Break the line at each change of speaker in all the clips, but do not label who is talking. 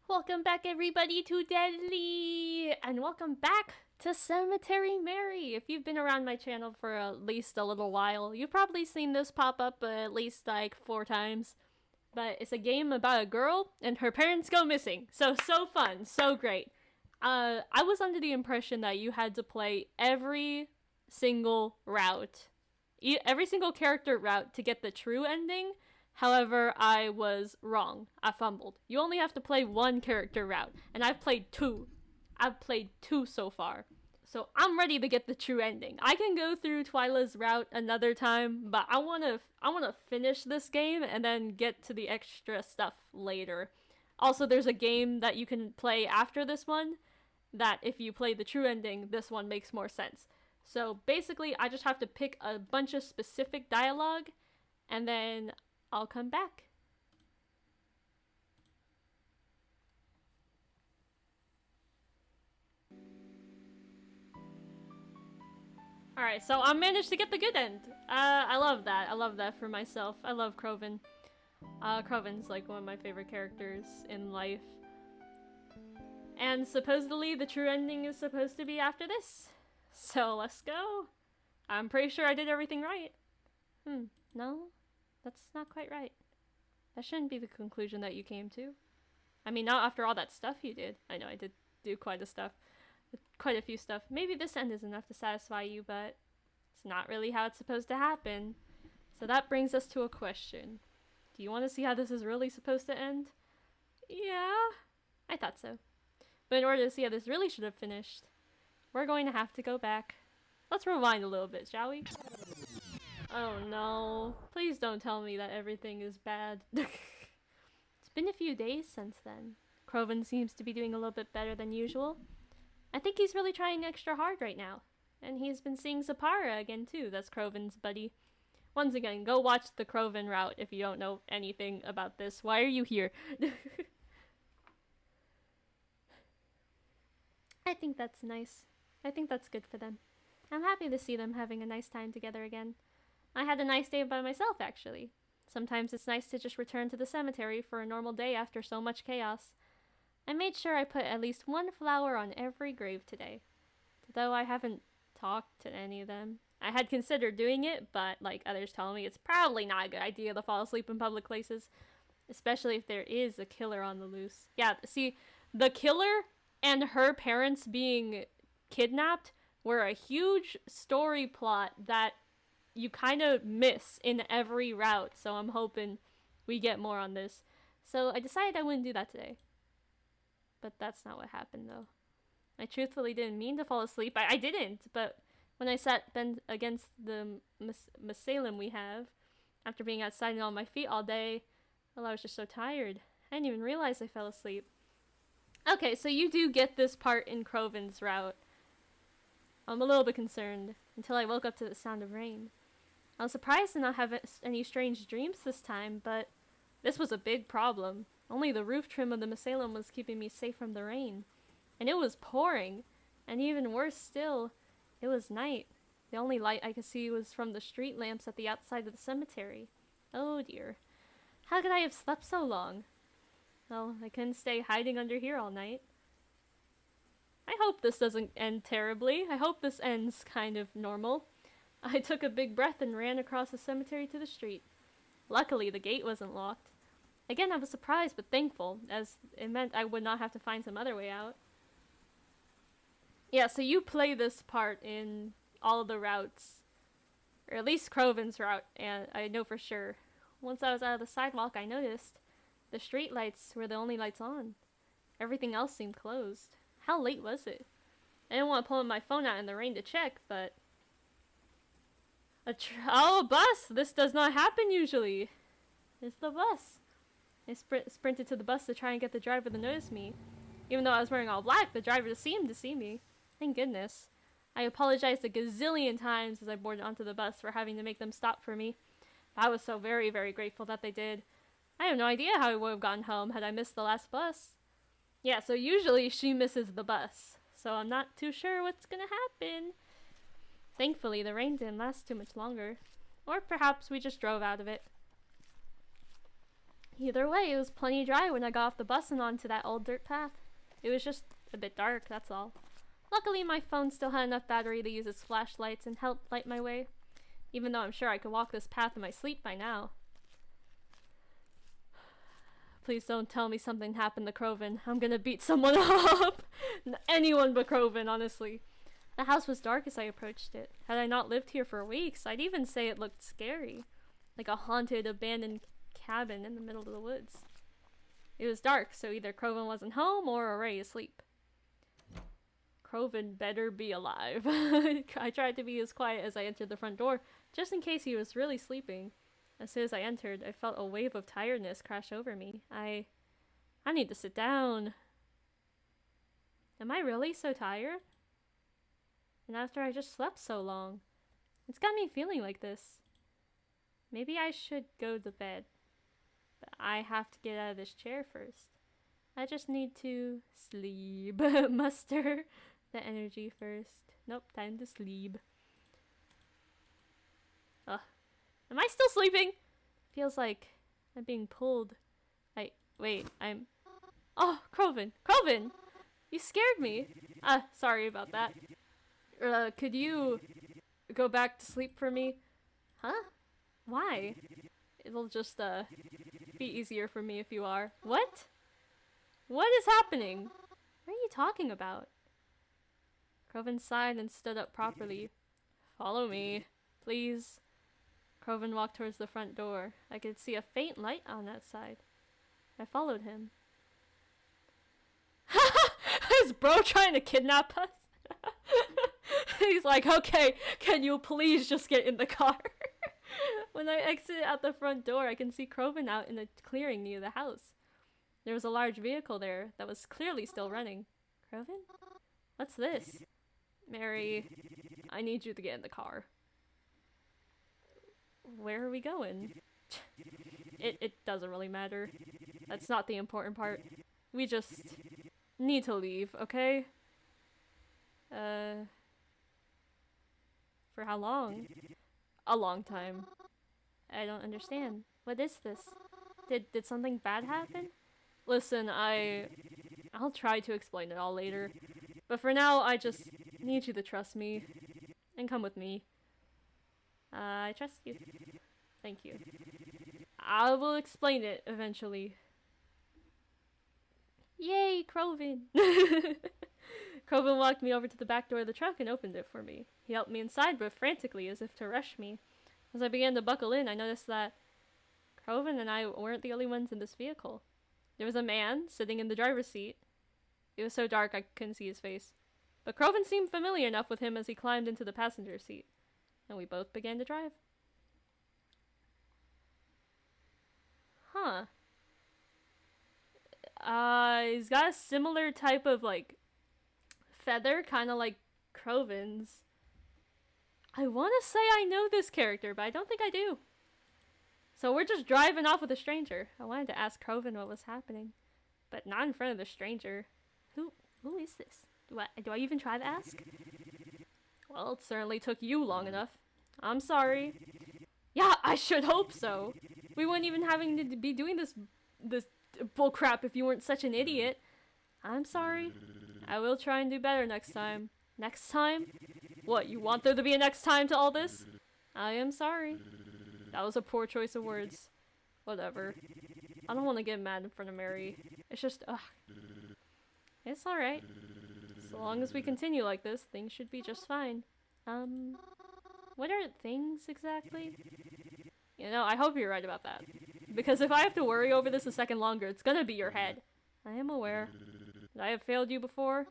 Welcome back everybody to Deadly! And welcome back to Cemetery Mary! If you've been around my channel for at least a little while, you've probably seen this pop up at least like 4 times. But it's a game about a girl and her parents go missing. So fun, so great. I was under the impression that you had to play every single route. Every single character route to get the true ending. However, I was wrong. I fumbled. You only have to play one character route, and I've played 2. I've played 2 so far. So I'm ready to get the true ending. I can go through Twyla's route another time, but I wanna finish this game and then get to the extra stuff later. Also, there's a game that you can play after this one that if you play the true ending, this one makes more sense. So basically, I just have to pick a bunch of specific dialogue, and then I'll come back. Alright, so I managed to get the good end. I love that. I love that for myself. I love Crowven. Crowven's like one of my favorite characters in life. And supposedly the true ending is supposed to be after this. So let's go. I'm pretty sure I did everything right. No? That's not quite right. That shouldn't be the conclusion that you came to. I mean, not after all that stuff you did. I know I did do quite a few stuff. Maybe this end is enough to satisfy you, but it's not really how it's supposed to happen. So that brings us to a question. Do you want to see how this is really supposed to end? Yeah, I thought so. But in order to see how this really should have finished, we're going to have to go back. Let's rewind a little bit, shall we? Oh no. Please don't tell me that everything is bad. It's been a few days since then. Crowven seems to be doing a little bit better than usual. I think he's really trying extra hard right now. And he's been seeing Zapara again too. That's Crowven's buddy. Once again, go watch the Crowven route if you don't know anything about this. Why are you here? I think that's nice. I think that's good for them. I'm happy to see them having a nice time together again. I had a nice day by myself, actually. Sometimes it's nice to just return to the cemetery for a normal day after so much chaos. I made sure I put at least one flower on every grave today. Though I haven't talked to any of them. I had considered doing it, but like others tell me, it's probably not a good idea to fall asleep in public places. Especially if there is a killer on the loose. Yeah, see, the killer and her parents being kidnapped were a huge story plot that you kind of miss in every route, so I'm hoping we get more on this. So I decided I wouldn't do that today. But that's not what happened, though. I truthfully didn't mean to fall asleep. I didn't, but when I sat against the mycelium we have, after being outside and on my feet all day, well, I was just so tired. I didn't even realize I fell asleep. Okay, so you do get this part in Crowven's route. I'm a little bit concerned, until I woke up to the sound of rain. I was surprised to not have any strange dreams this time, but this was a big problem. Only the roof trim of the mycelium was keeping me safe from the rain. And it was pouring, and even worse still, it was night. The only light I could see was from the street lamps at the outside of the cemetery. Oh dear. How could I have slept so long? Well, I couldn't stay hiding under here all night. I hope this doesn't end terribly. I hope this ends kind of normal. I took a big breath and ran across the cemetery to the street. Luckily, the gate wasn't locked. Again, I was surprised but thankful, as it meant I would not have to find some other way out. Yeah, so you play this part in all the routes. Or at least Crowven's route, and I know for sure. Once I was out of the sidewalk, I noticed the street lights were the only lights on. Everything else seemed closed. How late was it? I didn't want to pull my phone out in the rain to check, but... Oh, a bus! This does not happen usually. It's the bus. I sprinted to the bus to try and get the driver to notice me. Even though I was wearing all black, the driver seemed to see me. Thank goodness. I apologized a gazillion times as I boarded onto the bus for having to make them stop for me. But I was so very, very grateful that they did. I have no idea how I would have gotten home had I missed the last bus. Yeah, so usually she misses the bus. So I'm not too sure what's gonna happen. Thankfully, the rain didn't last too much longer. Or perhaps we just drove out of it. Either way, it was plenty dry when I got off the bus and onto that old dirt path. It was just a bit dark, that's all. Luckily, my phone still had enough battery to use its flashlights and help light my way, even though I'm sure I could walk this path in my sleep by now. Please don't tell me something happened to Crowven. I'm gonna beat someone up! Anyone but Crowven, honestly. The house was dark as I approached it. Had I not lived here for weeks, I'd even say it looked scary. Like a haunted, abandoned cabin in the middle of the woods. It was dark, so either Crowven wasn't home or already asleep. Crowven better be alive. I tried to be as quiet as I entered the front door, just in case he was really sleeping. As soon as I entered, I felt a wave of tiredness crash over me. I need to sit down. Am I really so tired? And after I just slept so long. It's got me feeling like this. Maybe I should go to bed. But I have to get out of this chair first. I just need to sleep. Muster the energy first. Nope, time to sleep. Ugh. Am I still sleeping? Feels like I'm being pulled. I'm... Oh, Crowven! Crowven! You scared me! Sorry about that. Could you go back to sleep for me? Huh? Why? It'll just, be easier for me if you are. What? What is happening? What are you talking about? Crowven sighed and stood up properly. Follow me, please. Crowven walked towards the front door. I could see a faint light on that side. I followed him. Is bro trying to kidnap us? He's like, okay, can you please just get in the car? When I exit out the front door, I can see Crowven out in a clearing near the house. There was a large vehicle there that was clearly still running. Crowven? What's this? Mary, I need you to get in the car. Where are we going? It doesn't really matter. That's not the important part. We just need to leave, okay? For how long? A long time. I don't understand. What is this? Did something bad happen? Listen, I'll try to explain it all later. But for now, I just need you to trust me. And come with me. I trust you. Thank you. I will explain it eventually. Yay, Crowven! Crowven walked me over to the back door of the truck and opened it for me. He helped me inside, but frantically, as if to rush me. As I began to buckle in, I noticed that Crowven and I weren't the only ones in this vehicle. There was a man sitting in the driver's seat. It was so dark I couldn't see his face. But Crowven seemed familiar enough with him as he climbed into the passenger seat. And we both began to drive. Huh. He's got a similar type of, like, feather, kind of like Crowven's. I want to say I know this character, but I don't think I do. So we're just driving off with a stranger. I wanted to ask Crowven what was happening, but not in front of the stranger. Who is this? Do I even try to ask? Well, it certainly took you long enough. I'm sorry. Yeah, I should hope so. We wouldn't even having to be doing this bullcrap if you weren't such an idiot. I'm sorry. I will try and do better next time. Next time? What, you want there to be a next time to all this? I am sorry. That was a poor choice of words. Whatever. I don't want to get mad in front of Mary. It's just, ugh. It's alright. So long as we continue like this, things should be just fine. What are things exactly? You know, I hope you're right about that. Because if I have to worry over this a second longer, it's gonna be your head. I am aware. Did I have failed you before?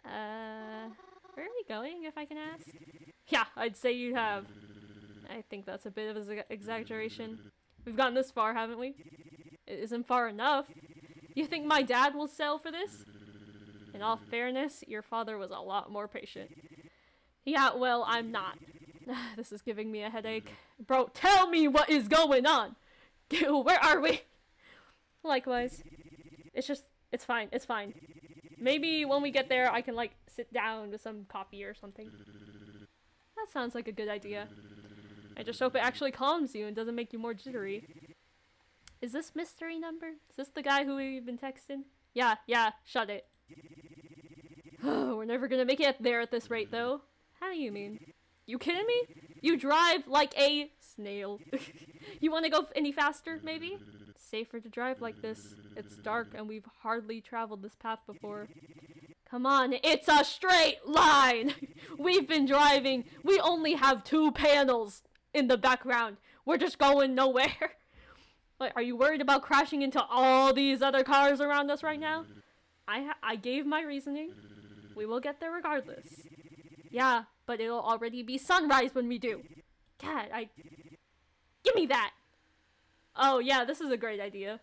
Where are we going, if I can ask? Yeah, I'd say you have. I think that's a bit of an exaggeration. We've gotten this far, haven't we? It isn't far enough. You think my dad will sell for this? In all fairness, your father was a lot more patient. Yeah, well, I'm not. This is giving me a headache. Bro, tell me what is going on! Where are we? Likewise. It's fine, it's fine. Maybe when we get there, I can, like, sit down with some coffee or something. That sounds like a good idea. I just hope it actually calms you and doesn't make you more jittery. Is this mystery number? Is this the guy who we've been texting? Yeah, shut it. We're never gonna make it there at this rate, though. How do you mean? You kidding me? You drive like a snail. You wanna go any faster, maybe? It's safer to drive like this. It's dark and we've hardly traveled this path before. Come on, it's a straight line! We've been driving. We only have 2 panels in the background. We're just going nowhere. Like, are you worried about crashing into all these other cars around us right now? I gave my reasoning. We will get there regardless. Yeah, but it'll already be sunrise when we do. God, give me that! Oh yeah, this is a great idea.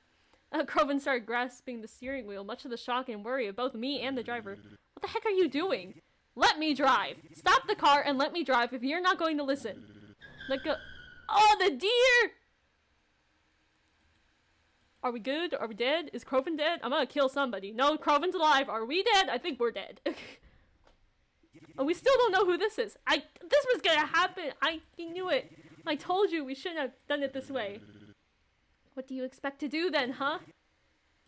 Crowven started grasping the steering wheel, much to the shock and worry of both me and the driver. What the heck are you doing? Let me drive! Stop the car and let me drive if you're not going to listen. Let go. Oh, the deer! Are we good? Are we dead? Is Crowven dead? I'm gonna kill somebody. No, Crowven's alive. Are we dead? I think we're dead. Oh, we still don't know who this is. This was gonna happen. I knew it. I told you we shouldn't have done it this way. What do you expect to do then, huh?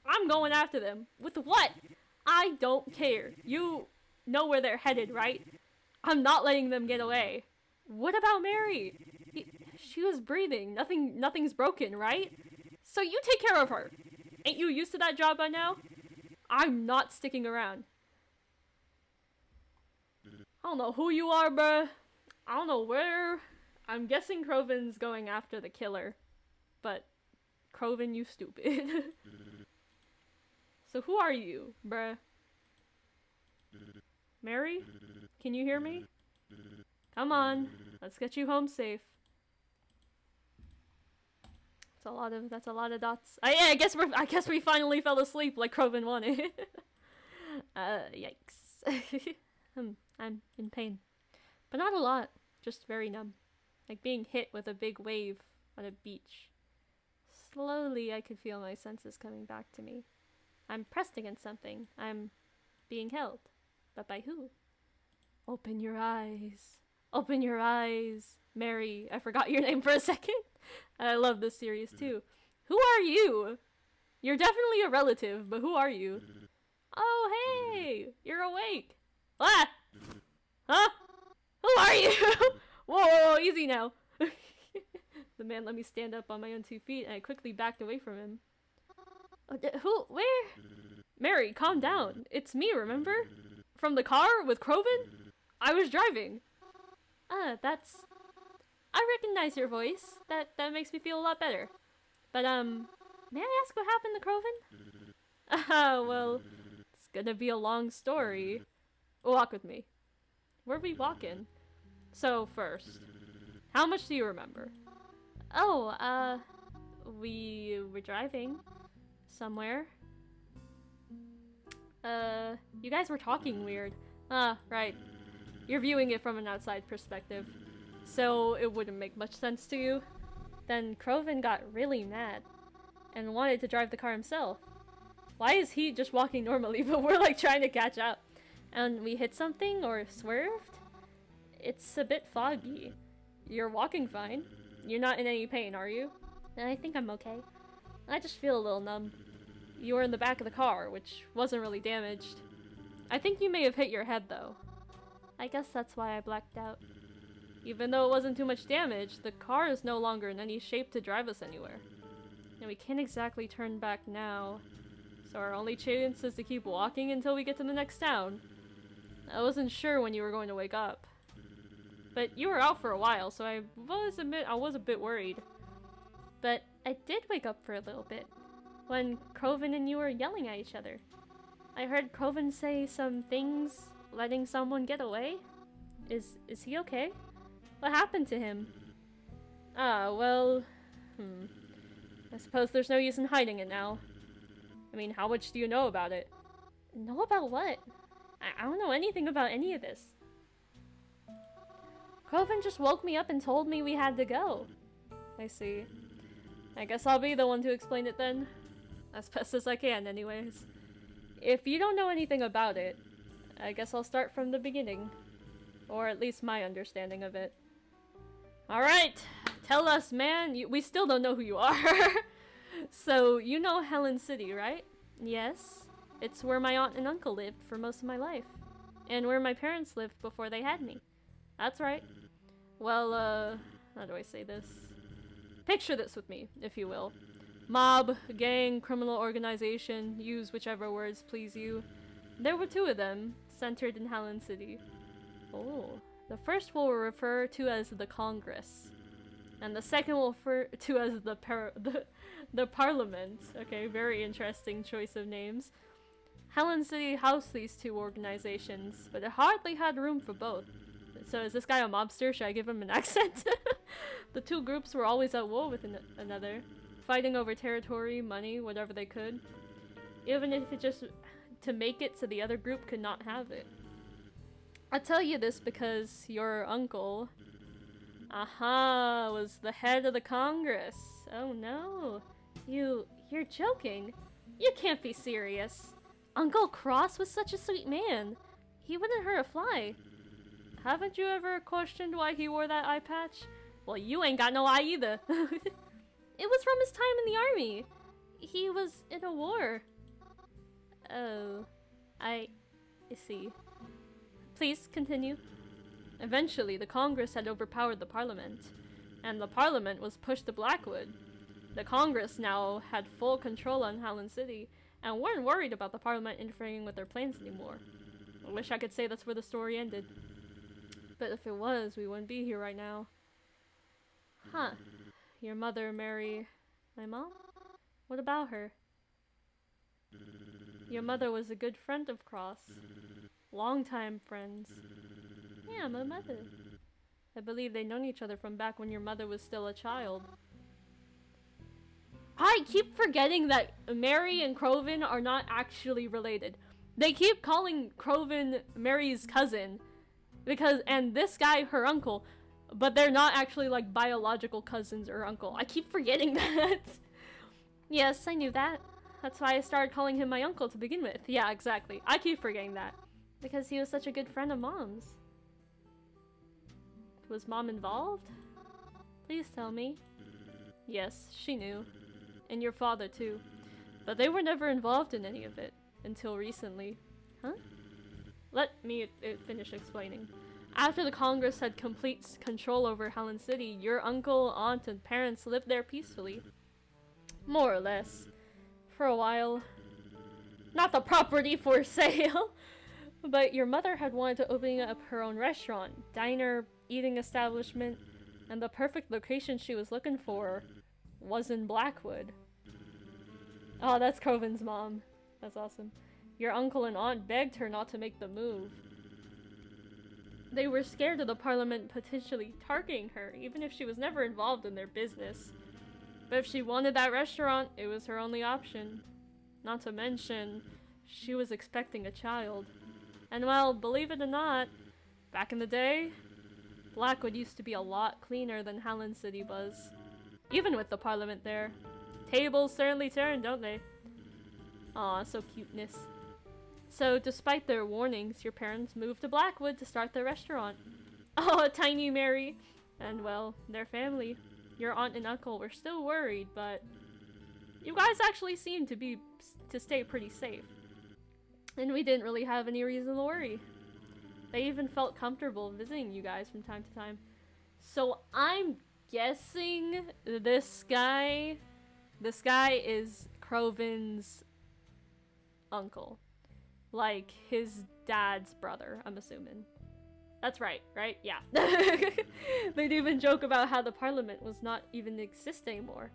I'm going after them. With what? I don't care. You know where they're headed, right? I'm not letting them get away. What about Mary? She was breathing. Nothing's broken, right? So you take care of her. Ain't you used to that job by now? I'm not sticking around. I don't know who you are, bruh. I don't know where. I'm guessing Crowven's going after the killer. But, Crowven, you stupid. So who are you, bruh? Mary? Can you hear me? Come on. Let's get you home safe. That's a lot of dots. Yeah, I guess we finally fell asleep like Crowven wanted. Yikes. I'm in pain. But not a lot. Just very numb. Like being hit with a big wave on a beach. Slowly I could feel my senses coming back to me. I'm pressed against something. I'm being held. But by who? Open your eyes. Open your eyes. Mary, I forgot your name for a second. I love this series too. Who are you? You're definitely a relative, but who are you? Oh, hey! You're awake. Ah! Huh? Who are you? Whoa, easy now. The man let me stand up on my own 2 feet, and I quickly backed away from him. Who? Where? Mary, calm down. It's me, remember? From the car with Crowven? I was driving. That's... I recognize your voice. That makes me feel a lot better. But, may I ask what happened to Crowven? Well, it's gonna be a long story. Walk with me. Where are we walking? So, first, how much do you remember? Oh, we were driving somewhere. You guys were talking weird. Right. You're viewing it from an outside perspective, so it wouldn't make much sense to you. Then Crowven got really mad and wanted to drive the car himself. Why is he just walking normally, but we're like trying to catch up? And we hit something or swerved? It's a bit foggy. You're walking fine. You're not in any pain, are you? I think I'm okay. I just feel a little numb. You were in the back of the car, which wasn't really damaged. I think you may have hit your head, though. I guess that's why I blacked out. Even though it wasn't too much damage, the car is no longer in any shape to drive us anywhere. And we can't exactly turn back now, so our only chance is to keep walking until we get to the next town. I wasn't sure when you were going to wake up. But you were out for a while, so I was a bit worried. But I did wake up for a little bit, when Crowven and you were yelling at each other. I heard Crowven say some things, letting someone get away. Is he okay? What happened to him? Well... I suppose there's no use in hiding it now. I mean, how much do you know about it? Know about what? I don't know anything about any of this. Crowven just woke me up and told me we had to go. I see. I guess I'll be the one to explain it then. As best as I can, anyways. If you don't know anything about it, I guess I'll start from the beginning. Or at least my understanding of it. Alright! Tell us, man! We still don't know who you are! So, you know Helen City, right? Yes. It's where my aunt and uncle lived for most of my life. And where my parents lived before they had me. That's right. Well, how do I say this? Picture this with me, if you will. Mob, gang, criminal organization, use whichever words please you. There were two of them, centered in Helen City. Oh. The first we'll refer to as the Congress. And the second we'll refer to as the Parliament. Okay, very interesting choice of names. Helen City housed these two organizations, but it hardly had room for both. So is this guy a mobster? Should I give him an accent? The two groups were always at war with another, fighting over territory, money, whatever they could. Even if it just to make it so the other group could not have it. I tell you this because your uncle, was the head of the Congress. Oh no. You're joking. You can't be serious. Uncle Cross was such a sweet man. He wouldn't hurt a fly. Haven't you ever questioned why he wore that eye patch? Well, you ain't got no eye either. It was from his time in the army. He was in a war. Oh, I see. Please continue. Eventually, the Congress had overpowered the Parliament, and the Parliament was pushed to Blackwood. The Congress now had full control on Howland City, and weren't worried about the Parliament interfering with their plans anymore. I wish I could say that's where the story ended. But if it was, we wouldn't be here right now. Huh. Your mother, Mary... My mom? What about her? Your mother was a good friend of Cross. Longtime friends. Yeah, my mother. I believe they'd known each other from back when your mother was still a child. I keep forgetting that Mary and Crowven are not actually related. They keep calling Crowven Mary's cousin, and this guy her uncle, but they're not actually like biological cousins or uncle. I keep forgetting that. Yes, I knew that. That's why I started calling him my uncle to begin with. Yeah, exactly. I keep forgetting that. Because he was such a good friend of Mom's. Was Mom involved? Please tell me. Yes, she knew. And your father too. But they were never involved in any of it. Until recently. Huh? Let me finish explaining. After the Congress had complete control over Howland City, your uncle, aunt, and parents lived there peacefully. More or less. For a while. Not the property for sale! But your mother had wanted to open up her own restaurant, diner, eating establishment, and the perfect location she was looking for was in Blackwood. Oh, that's Crowven's mom. That's awesome. Your uncle and aunt begged her not to make the move. They were scared of the Parliament potentially targeting her, even if she was never involved in their business. But if she wanted that restaurant, it was her only option. Not to mention, she was expecting a child. And well, believe it or not, back in the day, Blackwood used to be a lot cleaner than Howland City was. Even with the Parliament there. Tables certainly turn, don't they? Aw, so cuteness. So, despite their warnings, your parents moved to Blackwood to start their restaurant. Oh, tiny Mary! And well, their family. Your aunt and uncle were still worried, but you guys actually seemed to stay pretty safe. And we didn't really have any reason to worry. They even felt comfortable visiting you guys from time to time. So I'm guessing this guy is Crowven's uncle. Like his dad's brother, I'm assuming. That's right? Yeah. They'd even joke about how the Parliament was not even exist anymore.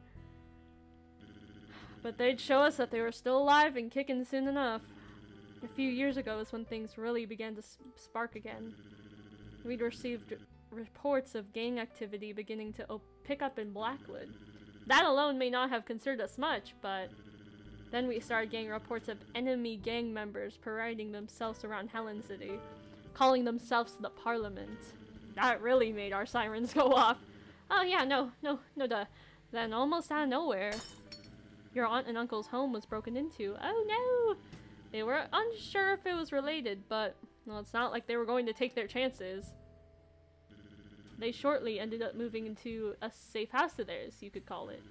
But they'd show us that they were still alive and kicking soon enough. A few years ago is when things really began to spark again. We'd received reports of gang activity beginning to pick up in Blackwood. That alone may not have concerned us much, but then we started getting reports of enemy gang members parading themselves around Howland City, calling themselves the Parliament. That really made our sirens go off. Oh yeah, no duh. Then almost out of nowhere, your aunt and uncle's home was broken into. Oh no! They were unsure if it was related, but well, it's not like they were going to take their chances. They shortly ended up moving into a safe house of theirs, you could call it.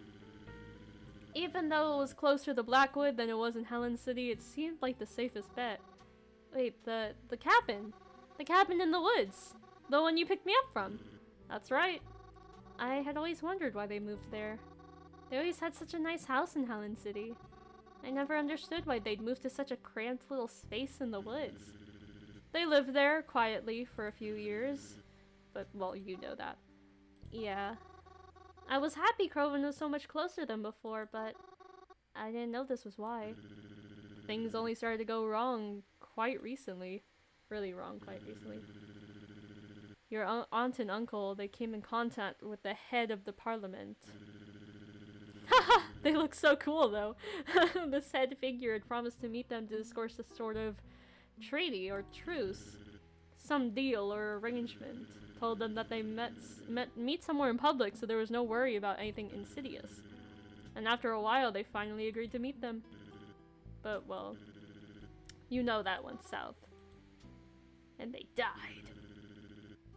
Even though it was closer to Blackwood than it was in Helen City, it seemed like the safest bet. Wait, the cabin? The cabin in the woods! The one you picked me up from! That's right. I had always wondered why they moved there. They always had such a nice house in Helen City. I never understood why they'd moved to such a cramped little space in the woods. They lived there quietly for a few years. But, well, you know that. Yeah. I was happy Crowven was so much closer than before, but I didn't know this was why. Things only started to go wrong quite recently. Really wrong quite recently. Your aunt and uncle, they came in contact with the head of the parliament. Haha! They look so cool though. This head figure had promised to meet them to discourse a sort of treaty or truce. Some deal or arrangement. Told them that they meet somewhere in public so there was no worry about anything insidious. And after a while they finally agreed to meet them. But well, you know that went south. And they died.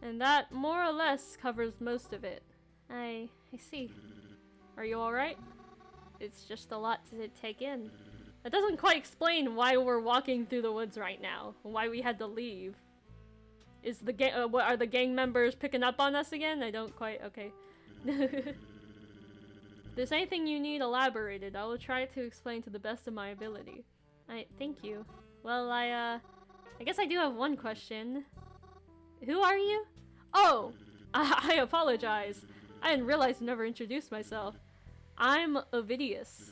And that more or less covers most of it. I see. Are you alright? It's just a lot to take in. That doesn't quite explain why we're walking through the woods right now. Why we had to leave. Is the gang- what, are the gang members picking up on us again? I don't quite- okay. If there's anything you need elaborated, I will try to explain to the best of my ability. Thank you. Well, I guess I do have one question. Who are you? Oh! I apologize. I didn't realize I never introduced myself. I'm Ovidius.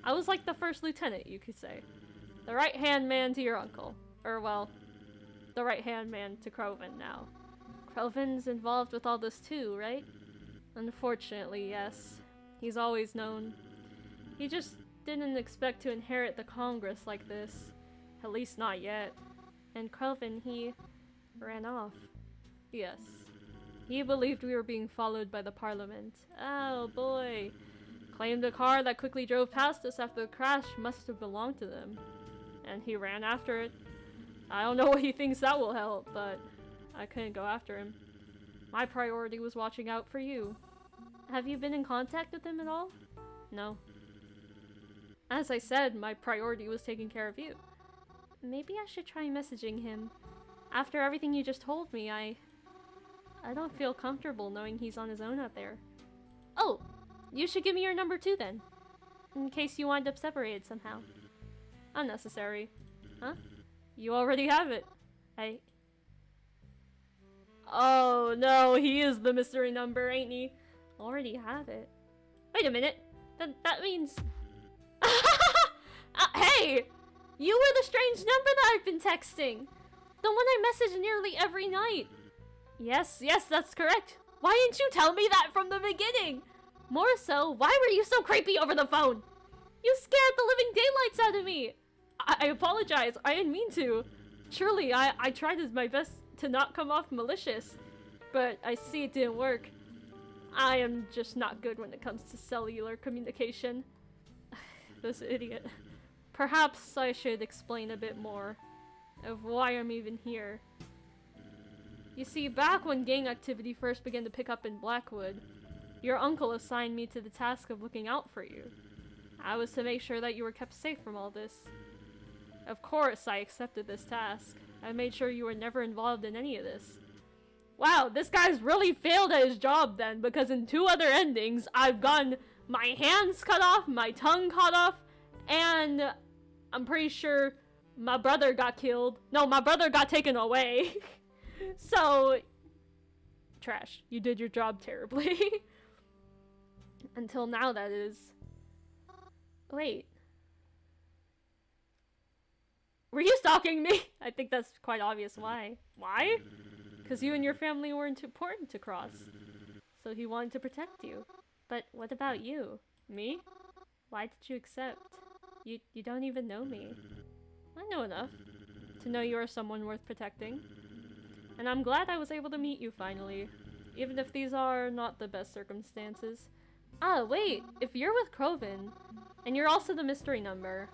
I was like the first lieutenant, you could say. The right-hand man to your uncle. Or, well, the right-hand man to Crowven now. Crowven's involved with all this too, right? Unfortunately, yes. He's always known. He just didn't expect to inherit the Congress like this. At least not yet. And Crowven, he ran off. Yes. He believed we were being followed by the Parliament. Oh boy. Claimed a car that quickly drove past us after the crash must have belonged to them. And he ran after it. I don't know what he thinks that will help, but I couldn't go after him. My priority was watching out for you. Have you been in contact with him at all? No. As I said, my priority was taking care of you. Maybe I should try messaging him. After everything you just told me, I don't feel comfortable knowing he's on his own out there. Oh! You should give me your number too then. In case you wind up separated somehow. Unnecessary. Huh? You already have it. Oh no, he is the mystery number, ain't he? Already have it. Wait a minute. That means... hey! You were the strange number that I've been texting! The one I message nearly every night! Yes, that's correct. Why didn't you tell me that from the beginning? More so, why were you so creepy over the phone? You scared the living daylights out of me! I apologize, I didn't mean to. Surely, I tried my best to not come off malicious, but I see it didn't work. I am just not good when it comes to cellular communication. This idiot. Perhaps I should explain a bit more of why I'm even here. You see, back when gang activity first began to pick up in Blackwood, your uncle assigned me to the task of looking out for you. I was to make sure that you were kept safe from all this. Of course, I accepted this task. I made sure you were never involved in any of this. Wow, this guy's really failed at his job then, because in 2 other endings, I've gotten my hands cut off, my tongue cut off, and I'm pretty sure my brother got killed. No, my brother got taken away. So, trash. You did your job terribly. Until now, that is. Wait. Were you stalking me? I think that's quite obvious why. Why? Because you and your family weren't important to Cross. So he wanted to protect you. But what about you? Me? Why did you accept? You don't even know me. I know enough to know you are someone worth protecting. And I'm glad I was able to meet you finally. Even if these are not the best circumstances. Ah, wait! If you're with Crowven, and you're also the mystery number,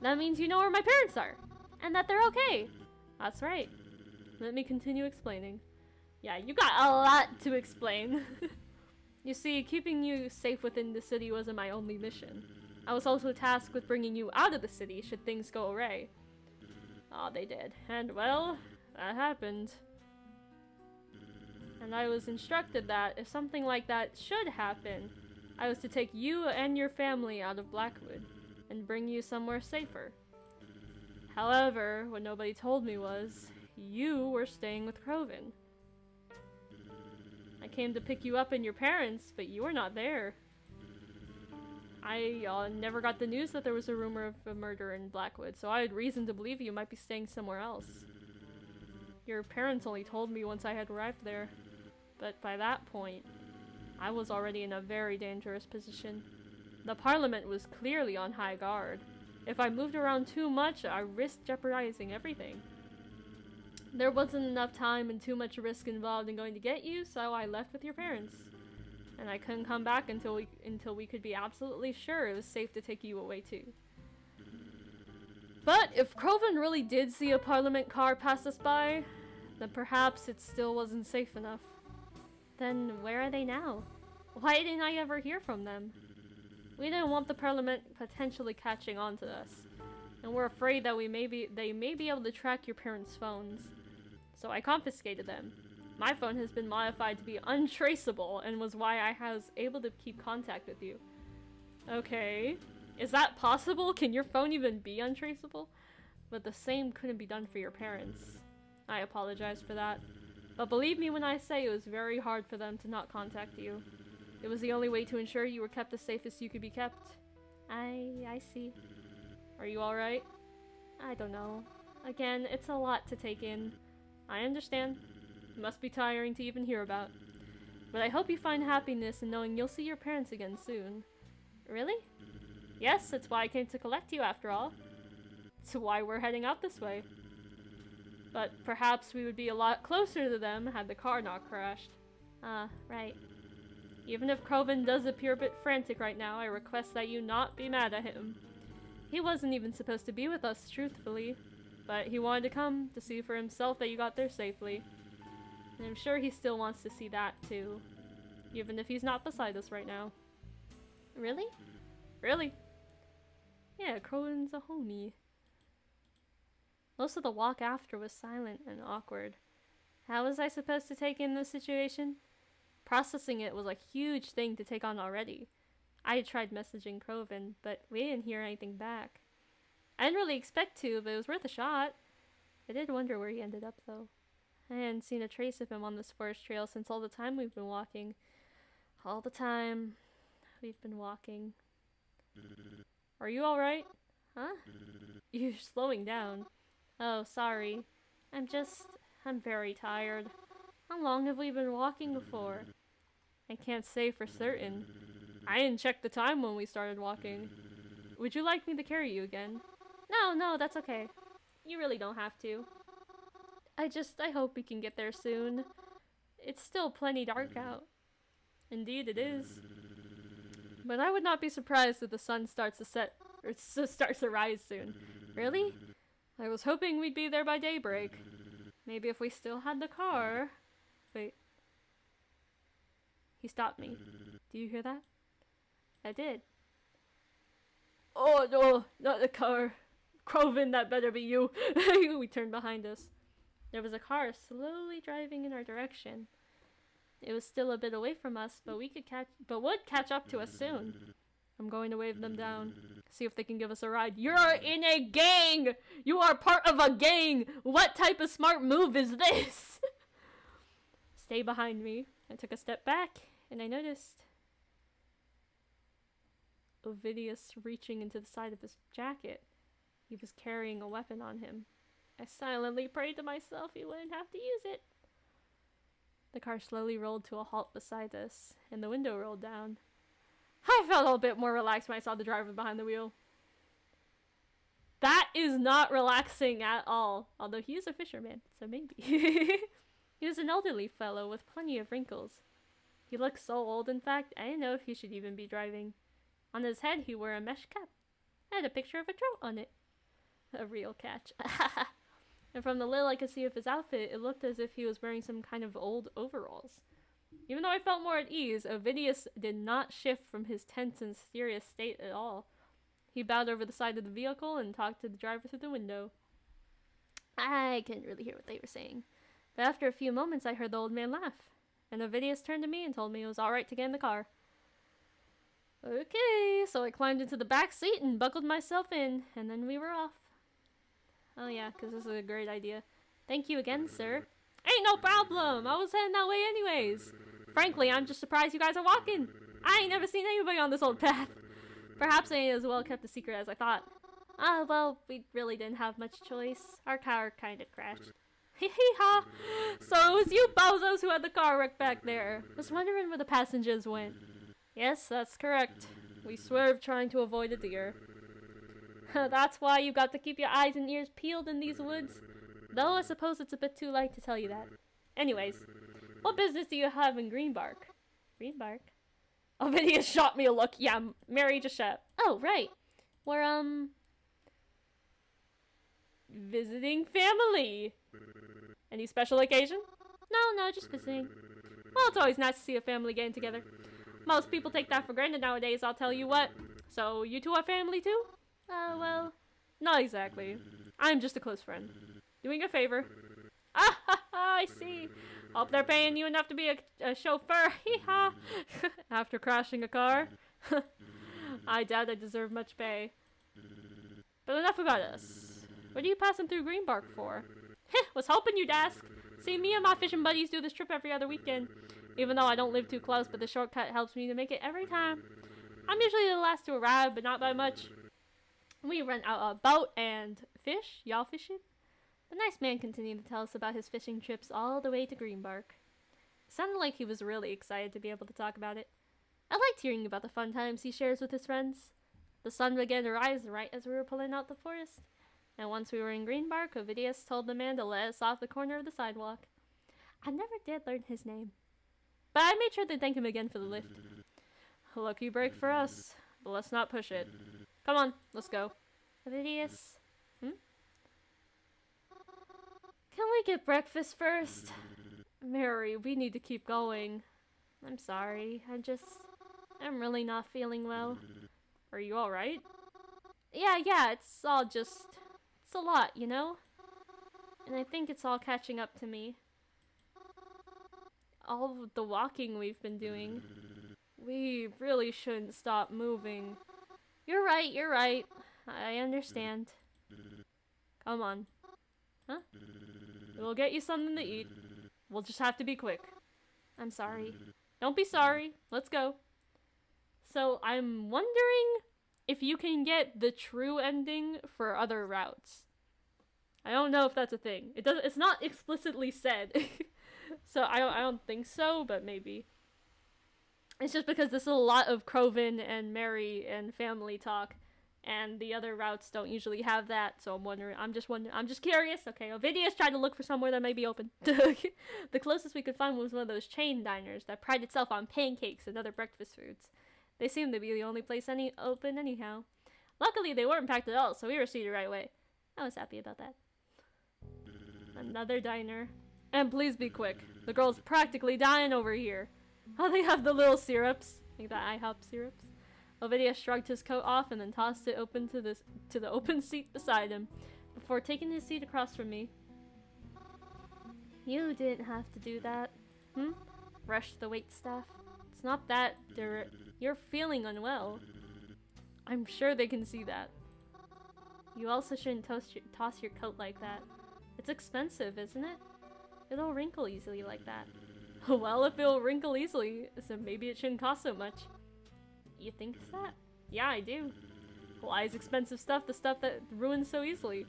that means you know where my parents are! And that they're okay! That's right. Let me continue explaining. Yeah, you got a lot to explain. You see, keeping you safe within the city wasn't my only mission. I was also tasked with bringing you out of the city should things go awry. Ah, they did. And well, that happened. And I was instructed that if something like that should happen, I was to take you and your family out of Blackwood and bring you somewhere safer. However, what nobody told me was, you were staying with Crowven. I came to pick you up and your parents, but you were not there. I never got the news that there was a rumor of a murder in Blackwood, so I had reason to believe you might be staying somewhere else. Your parents only told me once I had arrived there, but by that point, I was already in a very dangerous position. The Parliament was clearly on high guard. If I moved around too much, I risked jeopardizing everything. There wasn't enough time and too much risk involved in going to get you, so I left with your parents. And I couldn't come back until we could be absolutely sure it was safe to take you away too. But if Crowven really did see a Parliament car pass us by, then perhaps it still wasn't safe enough. Then where are they now? Why didn't I ever hear from them? We didn't want the Parliament potentially catching on to us, and we're afraid that they may be able to track your parents' phones. So I confiscated them. My phone has been modified to be untraceable and was why I was able to keep contact with you. Okay, is that possible? Can your phone even be untraceable? But the same couldn't be done for your parents. I apologize for that. But believe me when I say it was very hard for them to not contact you. It was the only way to ensure you were kept as safe as you could be kept. I see. Are you alright? I don't know. Again, it's a lot to take in. I understand. It must be tiring to even hear about. But I hope you find happiness in knowing you'll see your parents again soon. Really? Yes, it's why I came to collect you after all. It's why we're heading out this way. But perhaps we would be a lot closer to them had the car not crashed. Right. Even if Crowven does appear a bit frantic right now, I request that you not be mad at him. He wasn't even supposed to be with us, truthfully. But he wanted to come to see for himself that you got there safely. And I'm sure he still wants to see that too. Even if he's not beside us right now. Really? Really? Yeah, Crowven's a homie. Most of the walk after was silent and awkward. How was I supposed to take in this situation? Processing it was a huge thing to take on already. I had tried messaging Crowven, but we didn't hear anything back. I didn't really expect to, but it was worth a shot. I did wonder where he ended up, though. I hadn't seen a trace of him on this forest trail since all the time we've been walking. All the time we've been walking. Are you alright? Huh? You're slowing down. Oh, sorry. I'm very tired. How long have we been walking before? I can't say for certain. I didn't check the time when we started walking. Would you like me to carry you again? No, that's okay. You really don't have to. I hope we can get there soon. It's still plenty dark out. Indeed it is. But I would not be surprised if the sun starts to set, or starts to rise soon. Really? I was hoping we'd be there by daybreak. Maybe if we still had the car. Wait. He stopped me. Do you hear that? I did. Oh no, not the car. Crowven, that better be you. We turned behind us. There was a car slowly driving in our direction. It was still a bit away from us, but would catch up to us soon. I'm going to wave them down. See if they can give us a ride. You're in a gang! You are part of a gang! What type of smart move is this? Stay behind me. I took a step back, and I noticed Ovidius reaching into the side of his jacket. He was carrying a weapon on him. I silently prayed to myself he wouldn't have to use it. The car slowly rolled to a halt beside us, and the window rolled down. I felt a bit more relaxed when I saw the driver behind the wheel. That is not relaxing at all, although he is a fisherman, so maybe. He was an elderly fellow with plenty of wrinkles. He looked so old, in fact, I didn't know if he should even be driving. On his head, he wore a mesh cap. I had a picture of a trout on it. A real catch. And from the little I could see of his outfit, it looked as if he was wearing some kind of old overalls. Even though I felt more at ease, Ovidius did not shift from his tense and serious state at all. He bowed over the side of the vehicle and talked to the driver through the window. I couldn't really hear what they were saying, but after a few moments I heard the old man laugh, and Ovidius turned to me and told me it was alright to get in the car. Okay, so I climbed into the back seat and buckled myself in, and then we were off. Oh yeah, because this is a great idea. Thank you again, sir. Ain't no problem! I was heading that way anyways. Frankly, I'm just surprised you guys are walking. I ain't never seen anybody on this old path. Perhaps I ain't as well kept a secret as I thought. Well, we really didn't have much choice. Our car kind of crashed. Hee hee ha! So it was you bozos who had the car wrecked back there. Was wondering where the passengers went. Yes, that's correct. We swerved trying to avoid a deer. That's why you got to keep your eyes and ears peeled in these woods. Though I suppose it's a bit too late to tell you that. Anyways, what business do you have in Greenbark? Greenbark? Ovidius shot me a look. Yeah, Mary just shot. Oh, right. We're, visiting family. Any special occasion? No, just visiting. Well, it's always nice to see a family getting together. Most people take that for granted nowadays, I'll tell you what. So, you two are family too? Well, not exactly. I'm just a close friend. Doing a favor. Ah ha ha, I see. Hope they're paying you enough to be a chauffeur. Hee ha. After crashing a car. I doubt I deserve much pay. But enough about us. What are you passing through Greenbark for? Was hoping you'd ask. See, me and my fishing buddies do this trip every other weekend. Even though I don't live too close, but the shortcut helps me to make it every time. I'm usually the last to arrive, but not by much. We rent out a boat and fish. Y'all fishing? The nice man continued to tell us about his fishing trips all the way to Greenbark. It sounded like he was really excited to be able to talk about it. I liked hearing about the fun times he shares with his friends. The sun began to rise right as we were pulling out the forest, and once we were in Greenbark, Ovidius told the man to let us off the corner of the sidewalk. I never did learn his name, but I made sure to thank him again for the lift. A lucky break for us, but let's not push it. Come on, let's go. Ovidius? Can we get breakfast first? Mary, we need to keep going. I'm sorry, I'm really not feeling well. Are you alright? Yeah, it's a lot, you know? And I think it's all catching up to me. All of the walking we've been doing. We really shouldn't stop moving. You're right. I understand. Come on. Huh? We'll get you something to eat. We'll just have to be quick. I'm sorry. Don't be sorry. Let's go. So, I'm wondering if you can get the true ending for other routes. I don't know if that's a thing. It's not explicitly said. So, I don't think so, but maybe. It's just because this is a lot of Crowven and Mary and family talk, and the other routes don't usually have that, so I'm just curious. Okay, Ovidius tried to look for somewhere that may be open. The closest we could find was one of those chain diners that pride itself on pancakes and other breakfast foods. They seemed to be the only place open anyhow. Luckily, they weren't packed at all, so we were seated right away. I was happy about that. Another diner. And please be quick. The girl's practically dying over here. Oh, they have the little syrups. Like the IHOP syrups. Ovidius shrugged his coat off and then tossed it open to the open seat beside him, before taking his seat across from me. You didn't have to do that. Rushed the waitstaff. It's not that you're feeling unwell. I'm sure they can see that. You also shouldn't toss your coat like that. It's expensive, isn't it? It'll wrinkle easily like that. Well, if it'll wrinkle easily, so maybe it shouldn't cost so much. You think that? Yeah, I do. Why is expensive stuff the stuff that ruins so easily?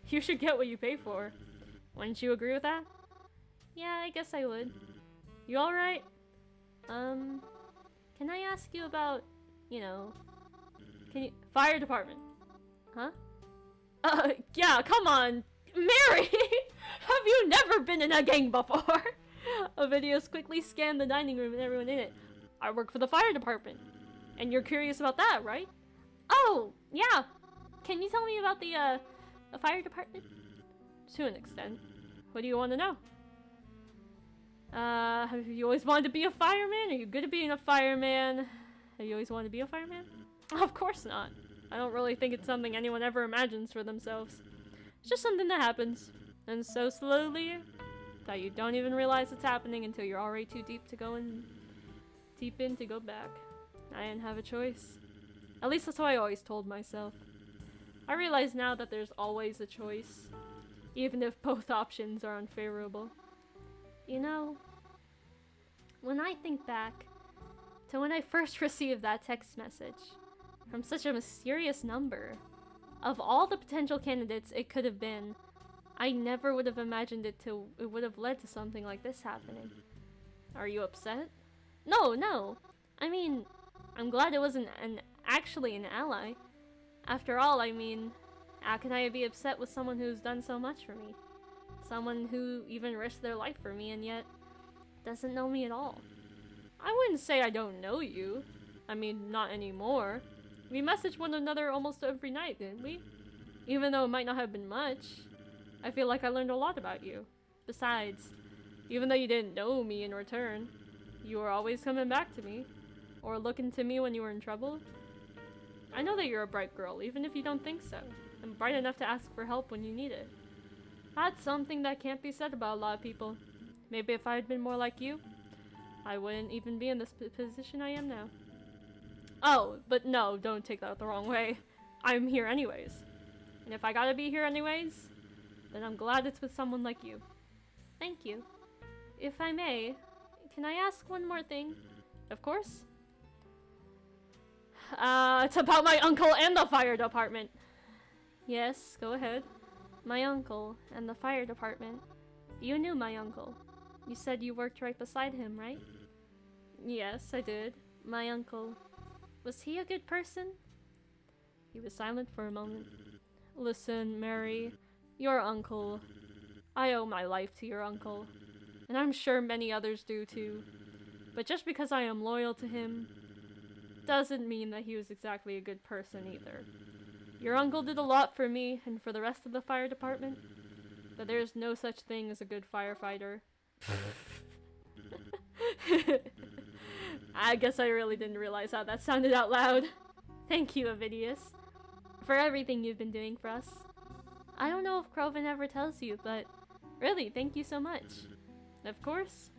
You should get what you pay for. Wouldn't you agree with that? Yeah, I guess I would. You alright? Can I ask you about, fire department? Huh? Yeah, come on! Mary! Have you never been in a gang before? Ovidius quickly scanned the dining room and everyone in it. I work for the fire department. And you're curious about that, right? Oh, yeah. Can you tell me about the fire department? To an extent. What do you want to know? Have you always wanted to be a fireman? Are you good at being a fireman? Have you always wanted to be a fireman? Of course not. I don't really think it's something anyone ever imagines for themselves. It's just something that happens, and so slowly that you don't even realize it's happening until you're already too deep to go to go back. I didn't have a choice. At least that's what I always told myself. I realize now that there's always a choice, even if both options are unfavorable. You know, when I think back to when I first received that text message from such a mysterious number, of all the potential candidates it could have been, I never would have imagined it would have led to something like this happening. Are you upset? No. I mean, I'm glad it wasn't actually an ally. After all, I mean, how can I be upset with someone who's done so much for me? Someone who even risked their life for me and yet doesn't know me at all. I wouldn't say I don't know you. I mean, not anymore. We messaged one another almost every night, didn't we? Even though it might not have been much, I feel like I learned a lot about you. Besides, even though you didn't know me in return, you were always coming back to me, or looking to me when you were in trouble. I know that you're a bright girl, even if you don't think so, and bright enough to ask for help when you need it. That's something that can't be said about a lot of people. Maybe if I had been more like you, I wouldn't even be in this position I am now. Oh, but no, don't take that the wrong way. I'm here anyways. And if I gotta be here anyways, then I'm glad it's with someone like you. Thank you. If I may, can I ask one more thing? Of course. It's about my uncle and the fire department. Yes, go ahead. My uncle and the fire department. You knew my uncle. You said you worked right beside him, right? Yes, I did. My uncle. Was he a good person? He was silent for a moment. Listen, Mary. Your uncle. I owe my life to your uncle. And I'm sure many others do too. But just because I am loyal to him doesn't mean that he was exactly a good person either. Your uncle did a lot for me and for the rest of the fire department, but there's no such thing as a good firefighter. I guess I really didn't realize how that sounded out loud. Thank you, Avidius, for everything you've been doing for us. I don't know if Crowven ever tells you, but really, thank you so much. Of course.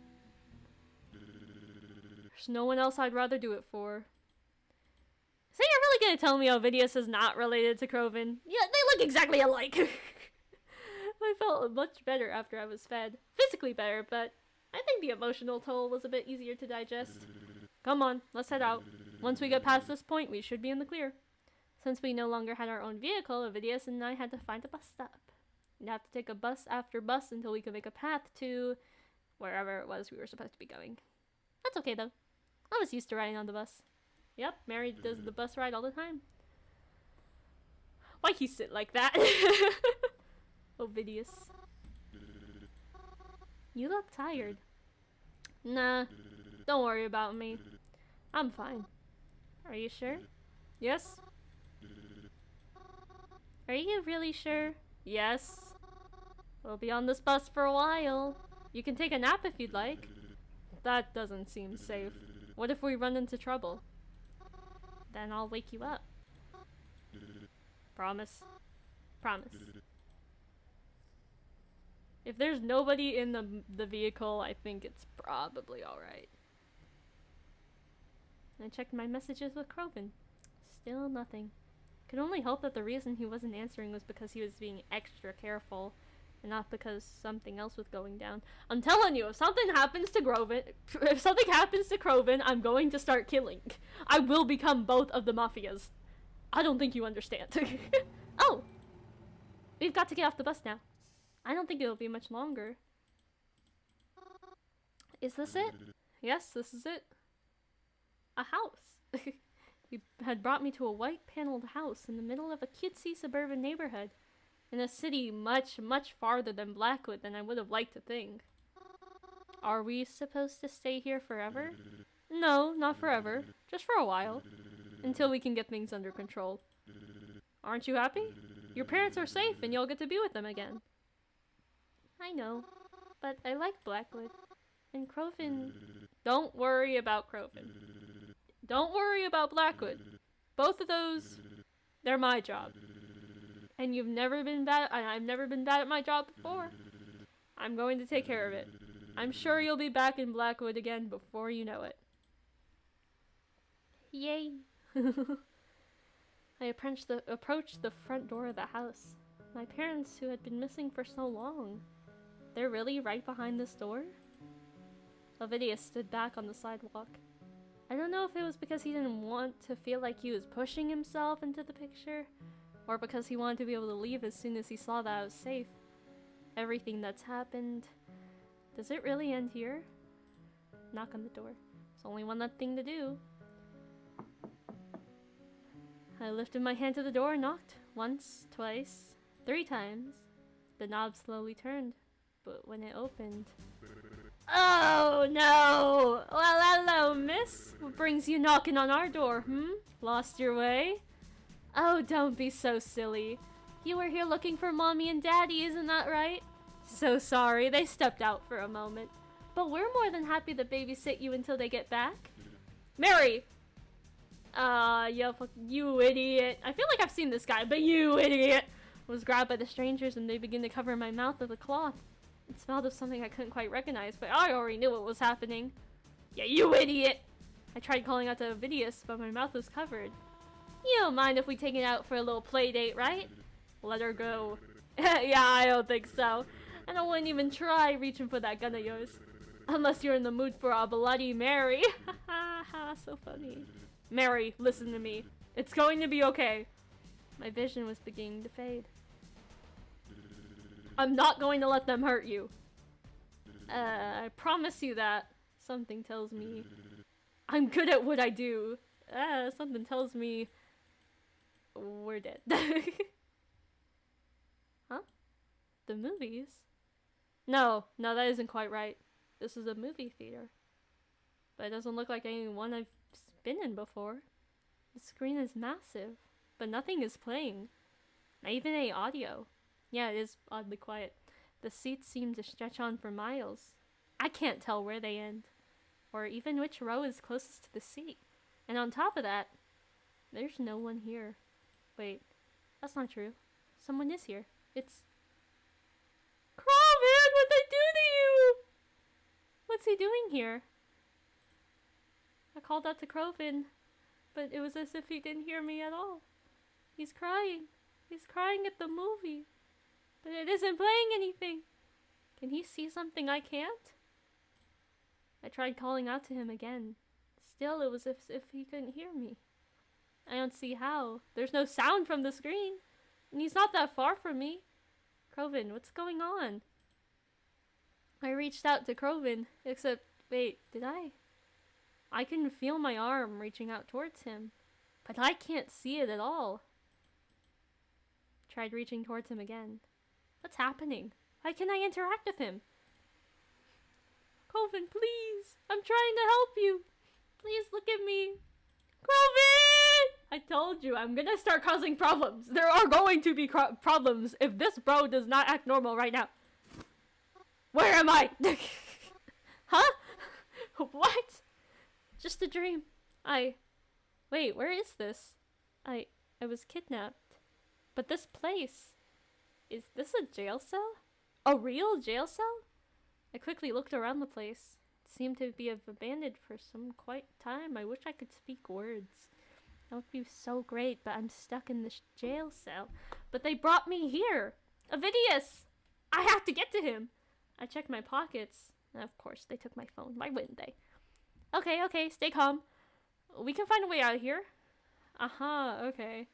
There's no one else I'd rather do it for. So you're really gonna tell me Ovidius is not related to Crowven? Yeah, they look exactly alike. I felt much better after I was fed. Physically better, but I think the emotional toll was a bit easier to digest. Come on, let's head out. Once we get past this point, we should be in the clear. Since we no longer had our own vehicle, Ovidius and I had to find a bus stop. We'd have to take a bus after bus until we could make a path to wherever it was we were supposed to be going. That's okay though. I was used to riding on the bus. Yep, Mary does the bus ride all the time. Why he sit like that? Ovidius. You look tired. Nah, don't worry about me. I'm fine. Are you sure? Yes. Are you really sure? Yes. We'll be on this bus for a while. You can take a nap if you'd like. That doesn't seem safe. What if we run into trouble? Then I'll wake you up. Promise. Promise. If there's nobody in the vehicle, I think it's probably alright. I checked my messages with Crowven. Still nothing. Could only hope that the reason he wasn't answering was because he was being extra careful, and not because something else was going down. I'm telling you, if something happens to Crowven, I'm going to start killing. I will become both of the mafias. I don't think you understand. Oh! We've got to get off the bus now. I don't think it'll be much longer. Is this it? Yes, this is it. A house. He had brought me to a white paneled house in the middle of a cutesy suburban neighborhood. In a city much, much farther than Blackwood than I would have liked to think. Are we supposed to stay here forever? No, not forever. Just for a while. Until we can get things under control. Aren't you happy? Your parents are safe and you'll get to be with them again. I know, but I like Blackwood. And Crowven... Don't worry about Crowven. Don't worry about Blackwood. Both of those... They're my job. And you've never been bad, and I've never been bad at my job before. I'm going to take care of it. I'm sure you'll be back in Blackwood again before you know it. Yay. I approached the front door of the house. My parents, who had been missing for so long. They're really right behind this door? Ovidius stood back on the sidewalk. I don't know if it was because he didn't want to feel like he was pushing himself into the picture, or because he wanted to be able to leave as soon as he saw that I was safe. Everything that's happened. Does it really end here? Knock on the door. There's only one left thing to do. I lifted my hand to the door and knocked. Once, twice, 3 times. The knob slowly turned, but when it opened... Oh no! Well, hello, miss. What brings you knocking on our door, Lost your way? Oh, don't be so silly. You were here looking for Mommy and Daddy, isn't that right? So sorry, they stepped out for a moment. But we're more than happy to babysit you until they get back. Mary! You idiot. I feel like I've seen this guy, but you idiot! Was grabbed by the strangers and they began to cover my mouth with a cloth. It smelled of something I couldn't quite recognize, but I already knew what was happening. Yeah, you idiot! I tried calling out to Ovidius, but my mouth was covered. You don't mind if we take it out for a little play date, right? Let her go. Yeah, I don't think so. And I wouldn't even try reaching for that gun of yours. Unless you're in the mood for a Bloody Mary. Haha, so funny. Mary, listen to me. It's going to be okay. My vision was beginning to fade. I'm not going to let them hurt you. I promise you that. Something tells me I'm good at what I do. Something tells me we're dead. Huh? The movies? No, that isn't quite right. This is a movie theater. But it doesn't look like any one I've been in before. The screen is massive, but nothing is playing. Not even any audio. Yeah, it is oddly quiet. The seats seem to stretch on for miles. I can't tell where they end, or even which row is closest to the seat. And on top of that, there's no one here. Wait, that's not true. Someone is here. It's... Crowven, what'd they do to you? What's he doing here? I called out to Crowven, but it was as if he didn't hear me at all. He's crying. He's crying at the movie. But it isn't playing anything. Can he see something I can't? I tried calling out to him again. Still, it was as if he couldn't hear me. I don't see how. There's no sound from the screen. And he's not that far from me. Crowven, what's going on? I reached out to Crowven, except... Wait, did I? I can feel my arm reaching out towards him. But I can't see it at all. Tried reaching towards him again. What's happening? Why can't I interact with him? Crowven, please! I'm trying to help you! Please look at me! Crowven! I told you, I'm gonna start causing problems. There are going to be problems if this bro does not act normal right now. Where am I? Huh? What? Just a dream. Wait, where is this? I was kidnapped. But this place... Is this a jail cell? A real jail cell? I quickly looked around the place. It seemed to be abandoned for some quite time. I wish I could speak words. That would be so great, but I'm stuck in this jail cell. But they brought me here! Ovidius! I have to get to him! I checked my pockets. And of course, they took my phone. Why wouldn't they? Okay, stay calm. We can find a way out of here. Okay.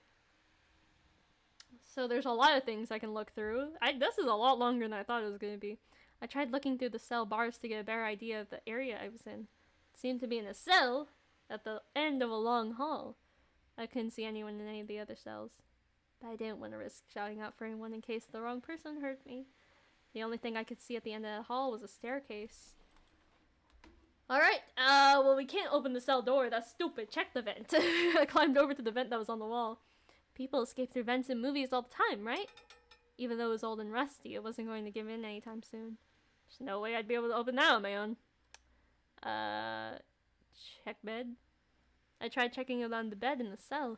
So there's a lot of things I can look through. This is a lot longer than I thought it was going to be. I tried looking through the cell bars to get a better idea of the area I was in. It seemed to be in a cell at the end of a long hall. I couldn't see anyone in any of the other cells. But I didn't want to risk shouting out for anyone in case the wrong person heard me. The only thing I could see at the end of the hall was a staircase. Alright, well we can't open the cell door. That's stupid. Check the vent. I climbed over to the vent that was on the wall. People escape through vents in movies all the time, right? Even though it was old and rusty, it wasn't going to give in anytime soon. There's no way I'd be able to open that on my own. Check bed. I tried checking it on the bed in the cell.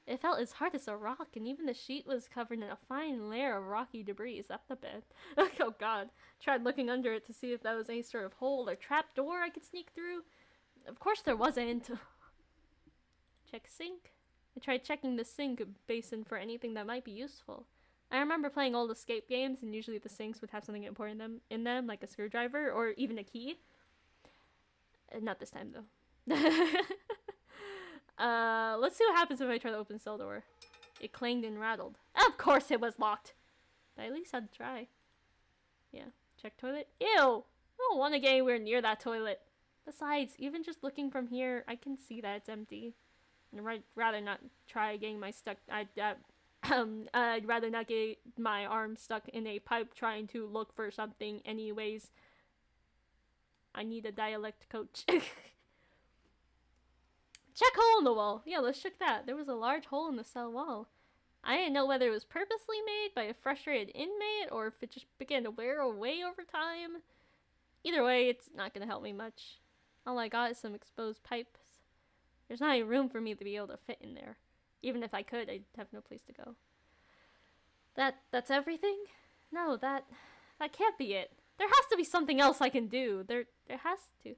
It felt as hard as a rock, and even the sheet was covered in a fine layer of rocky debris. Is that the bed? Oh god. Tried looking under it to see if that was any sort of hole or trap door I could sneak through. Of course there wasn't. Check sink. I tried checking the sink basin for anything that might be useful. I remember playing old escape games, and usually the sinks would have something important in them, like a screwdriver or even a key. Not this time, though. Let's see what happens if I try to open the cell door. It clanged and rattled. Of course it was locked! But I at least had to try. Yeah. Check toilet. Ew! I don't want to get anywhere near that toilet. Besides, even just looking from here, I can see that it's empty. And I'd rather not try getting my I'd rather not get my arm stuck in a pipe trying to look for something anyways. I need a dialect coach. Check hole in the wall. Yeah, let's check that. There was a large hole in the cell wall. I didn't know whether it was purposely made by a frustrated inmate or if it just began to wear away over time. Either way, it's not gonna help me much. All I got is some exposed pipes. There's not any room for me to be able to fit in there. Even if I could, I'd have no place to go. That's everything? No, that can't be it. There has to be something else I can do. There has to.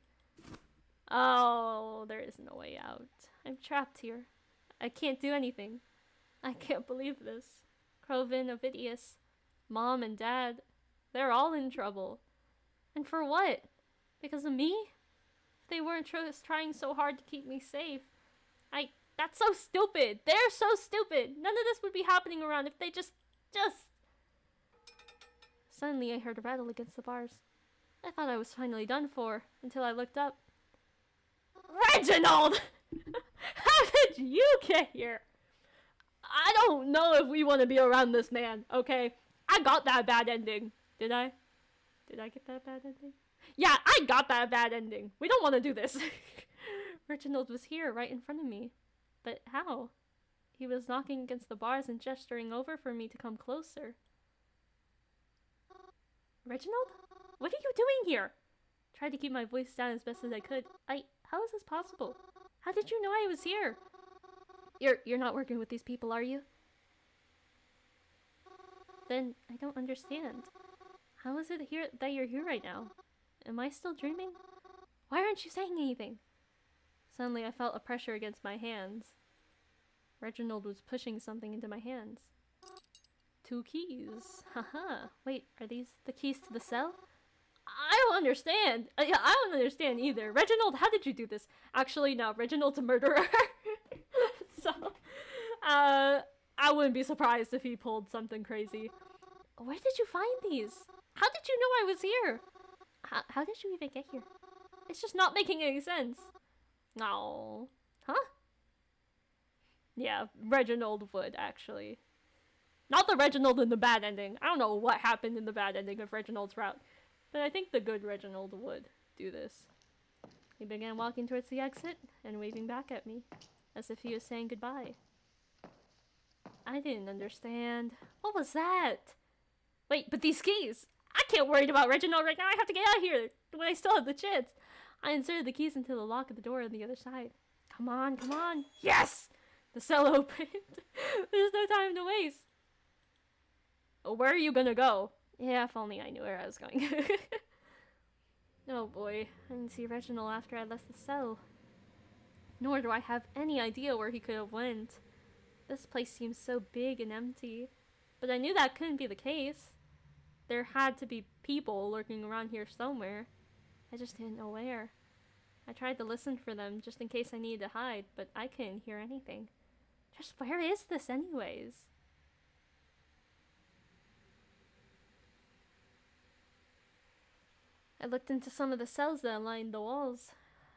Oh, there is no way out. I'm trapped here. I can't do anything. I can't believe this. Crowven, Ovidius, Mom and Dad, they're all in trouble. And for what? Because of me? If they weren't trying so hard to keep me safe. That's so stupid. They're so stupid. None of this would be happening around if they just... Suddenly I heard a rattle against the bars. I thought I was finally done for, until I looked up. Reginald! How did you get here? I don't know if we want to be around this man, okay? I got that bad ending. Did I? Did I get that bad ending? Yeah, I got that bad ending. We don't want to do this. Reginald was here, right in front of me. But how? He was knocking against the bars and gesturing over for me to come closer. Reginald? What are you doing here? Tried to keep my voice down as best as I could. How is this possible? How did you know I was here? You're not working with these people, are you? Then I don't understand. How is it here that you're here right now? Am I still dreaming? Why aren't you saying anything? Suddenly I felt a pressure against my hands. Reginald was pushing something into my hands. 2 keys. Haha. Wait, are these the keys to the cell? I don't understand. Yeah, I don't understand either. Reginald, how did you do this? Actually, no. Reginald's a murderer. So, I wouldn't be surprised if he pulled something crazy. Where did you find these? How did you know I was here? How did you even get here? It's just not making any sense. No. Huh? Yeah, Reginald would, actually. Not the Reginald in the bad ending. I don't know what happened in the bad ending of Reginald's route. But I think the good Reginald would do this. He began walking towards the exit and waving back at me, as if he was saying goodbye. I didn't understand. What was that? Wait, but these keys! I can't worry about Reginald right now. I have to get out of here when I still have the chance. I inserted the keys into the lock of the door on the other side. Come on, come on. Yes! The cell opened. There's no time to waste. Oh, where are you gonna go? Yeah, if only I knew where I was going. Oh boy, I didn't see Reginald after I left the cell. Nor do I have any idea where he could have went. This place seems so big and empty. But I knew that couldn't be the case. There had to be people lurking around here somewhere. I just didn't know where. I tried to listen for them just in case I needed to hide, but I couldn't hear anything. Just where is this anyways? I looked into some of the cells that lined the walls.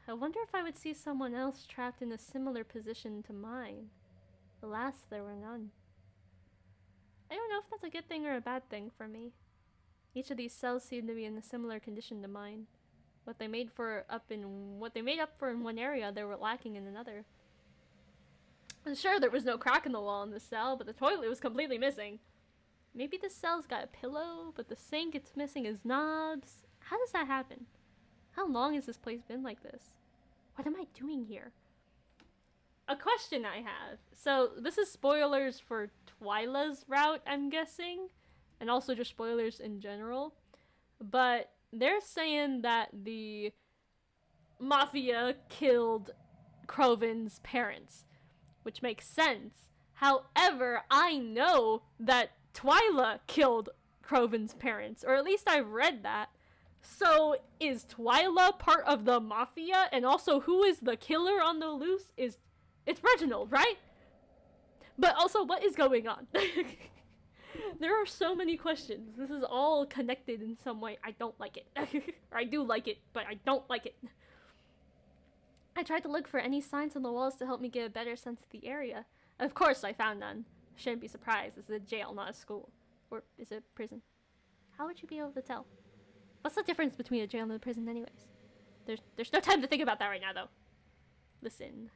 I wonder if I would see someone else trapped in a similar position to mine. Alas, there were none. I don't know if that's a good thing or a bad thing for me. Each of these cells seemed to be in a similar condition to mine. What they made up for in one area, they were lacking in another. I'm sure there was no crack in the wall in this cell, but the toilet was completely missing. Maybe the cell's got a pillow, but the sink it's missing is knobs. How does that happen? How long has this place been like this? What am I doing here? a question I have. So this is spoilers for Twyla's route, I'm guessing, and also just spoilers in general. But they're saying that the Mafia killed Crowven's parents, which makes sense. However, I know that Twyla killed Crowven's parents, or at least I've read that. So is Twyla part of the Mafia? And also, who is the killer on the loose? It's Reginald, right? But also, what is going on? There are so many questions. This is all connected in some way. I don't like it. Or I do like it, but I don't like it. I tried to look for any signs on the walls to help me get a better sense of the area. Of course I found none. Shouldn't be surprised. This is a jail, not a school. Or is it a prison? How would you be able to tell? What's the difference between a jail and a prison anyways? There's no time to think about that right now, though. Listen.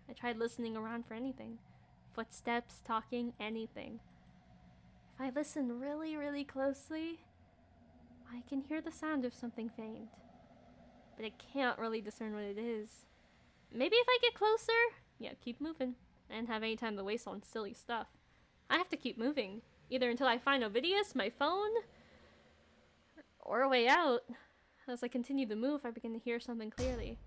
I tried listening around for anything. Footsteps, talking, anything. If I listen really, really closely, I can hear the sound of something faint. But I can't really discern what it is. Maybe if I get closer? Yeah, keep moving. I didn't have any time to waste on silly stuff. I have to keep moving. Either until I find Ovidius, my phone, or a way out. As I continue to move, I begin to hear something clearly.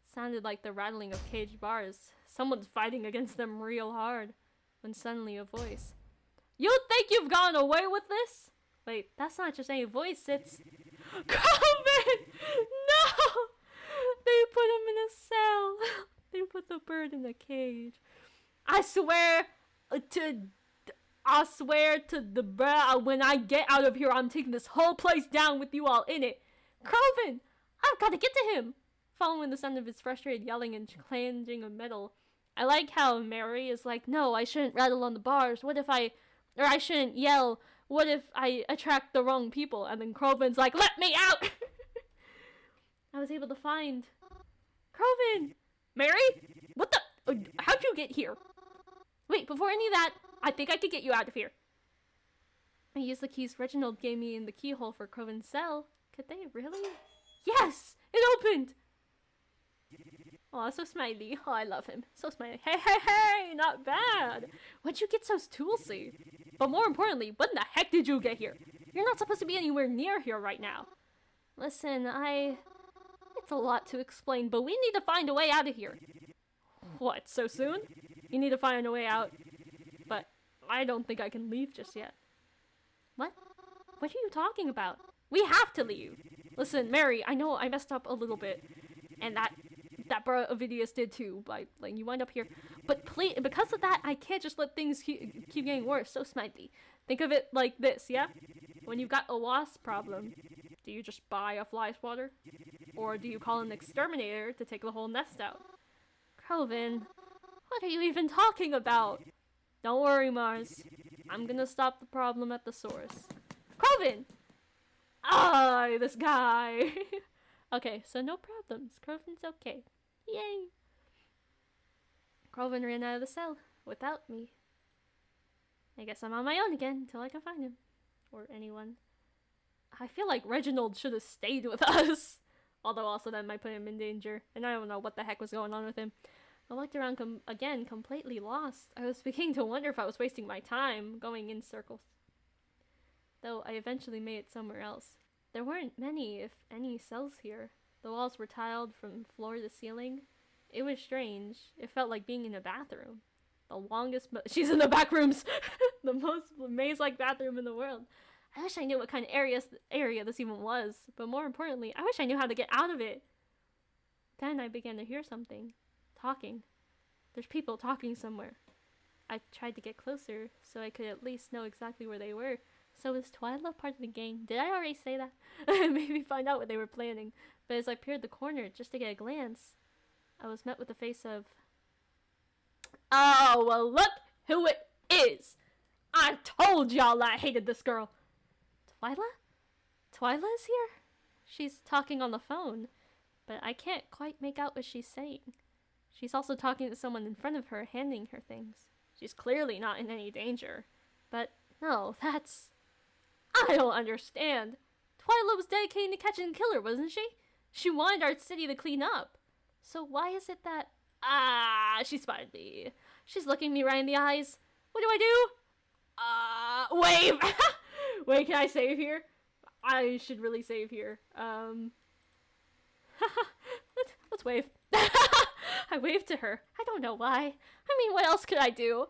It sounded like the rattling of caged bars. Someone's fighting against them real hard. When suddenly a voice. You think you've gotten away with this? Wait, that's not just any voice, it's... Crowven! No! They put him in a cell. They put the bird in a cage. I swear to the bird, when I get out of here, I'm taking this whole place down with you all in it. Crowven! I've got to get to him! Following the sound of his frustrated yelling and clanging of metal. I like how Mary is like, no, I shouldn't rattle on the bars. I shouldn't yell. What if I attract the wrong people? And then Crowven's like, let me out! I was able to find... Crowven! Mary? What the... how'd you get here? Wait, before any of that, I think I could get you out of here. I used the keys Reginald gave me in the keyhole for Crowven's cell. Could they really? Yes! It opened! Oh, so smiley. Oh, I love him. So smiley. Hey, hey, hey! Not bad! When'd you get so toolsy? But more importantly, when the heck did you get here? You're not supposed to be anywhere near here right now. Listen, it's a lot to explain, but we need to find a way out of here. What, so soon? You need to find a way out. But I don't think I can leave just yet. What? What are you talking about? We have to leave. Listen, Mary, I know I messed up a little bit. And that bro Ovidius did too, by letting you wind up here. But please, because of that, I can't just let things keep getting worse. So Smiley, think of it like this, yeah? When you've got a wasp problem, do you just buy a fly swatter? Or do you call an exterminator to take the whole nest out? Crowven, what are you even talking about? Don't worry, Mars. I'm gonna stop the problem at the source. Crowven! Ah, this guy! Okay, so no problems. Crowven's okay. Yay! Crowven ran out of the cell without me. I guess I'm on my own again until I can find him. Or anyone. I feel like Reginald should have stayed with us. Although also that might put him in danger. And I don't know what the heck was going on with him. I looked around again, completely lost. I was beginning to wonder if I was wasting my time going in circles. Though I eventually made it somewhere else. There weren't many, if any, cells here. The walls were tiled from floor to ceiling. It was strange. It felt like being in a bathroom. The longest she's in the back rooms! The most maze-like bathroom in the world. I wish I knew what kind of area this even was. But more importantly, I wish I knew how to get out of it. Then I began to hear something. Talking. There's people talking somewhere. I tried to get closer so I could at least know exactly where they were. So is Twyla part of the gang? Did I already say that? Maybe find out what they were planning. But as I peered the corner just to get a glance, I was met with the face of... Oh, well look who it is! I told y'all I hated this girl! Twyla? Twyla's here? She's talking on the phone, but I can't quite make out what she's saying. She's also talking to someone in front of her, handing her things. She's clearly not in any danger. But no, that's... I don't understand. Twyla was dedicated to catching the killer, wasn't she? She wanted our city to clean up. So why is it that Ah, she spotted me. She's looking me right in the eyes. What do I do? Wave! Wait, can I save here? I should really save here. Let's wave. I waved to her. I don't know why. I mean, what else could I do?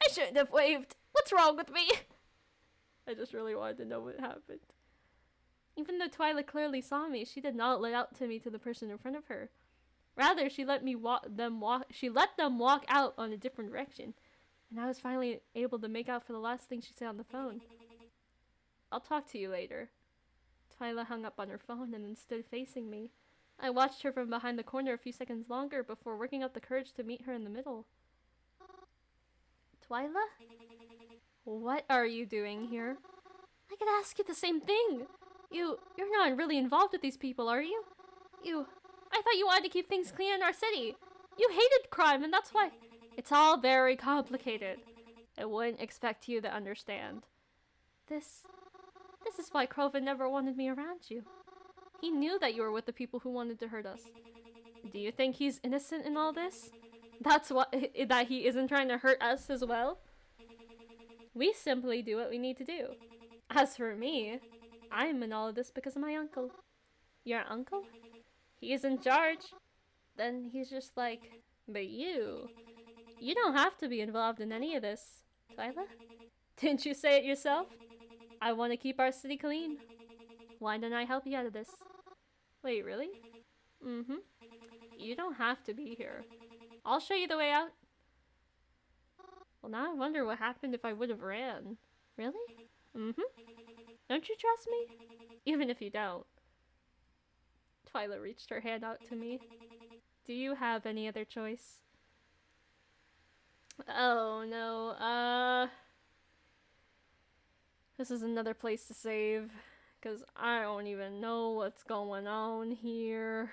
I shouldn't have waved. What's wrong with me? I just really wanted to know what happened. Even though Twyla clearly saw me, she did not let out to me to the person in front of her. Rather, she let them walk out on a different direction, and I was finally able to make out for the last thing she said on the phone. I'll talk to you later. Twyla hung up on her phone and then stood facing me. I watched her from behind the corner a few seconds longer before working up the courage to meet her in the middle. Twyla? What are you doing here? I could ask you the same thing. You're not really involved with these people, are you? I thought you wanted to keep things clean in our city. You hated crime, and that's why. It's all very complicated. I wouldn't expect you to understand. This is why crowven never wanted me around you. He knew that you were with the people who wanted to hurt us. Do you think he's innocent in all this? That's what that he isn't trying to hurt us as well? We simply do what we need to do. As for me, I'm in all of this because of my uncle. Your uncle? He is in charge. Then he's just like, but you don't have to be involved in any of this, Twyla. Didn't you say it yourself? I want to keep our city clean. Why don't I help you out of this? Wait, really? Mm-hmm. You don't have to be here. I'll show you the way out. Well, now I wonder what happened if I would have ran. Really? Mm-hmm. Don't you trust me? Even if you don't. Twyla reached her hand out to me. Do you have any other choice? Oh, no. This is another place to save. Because I don't even know what's going on here.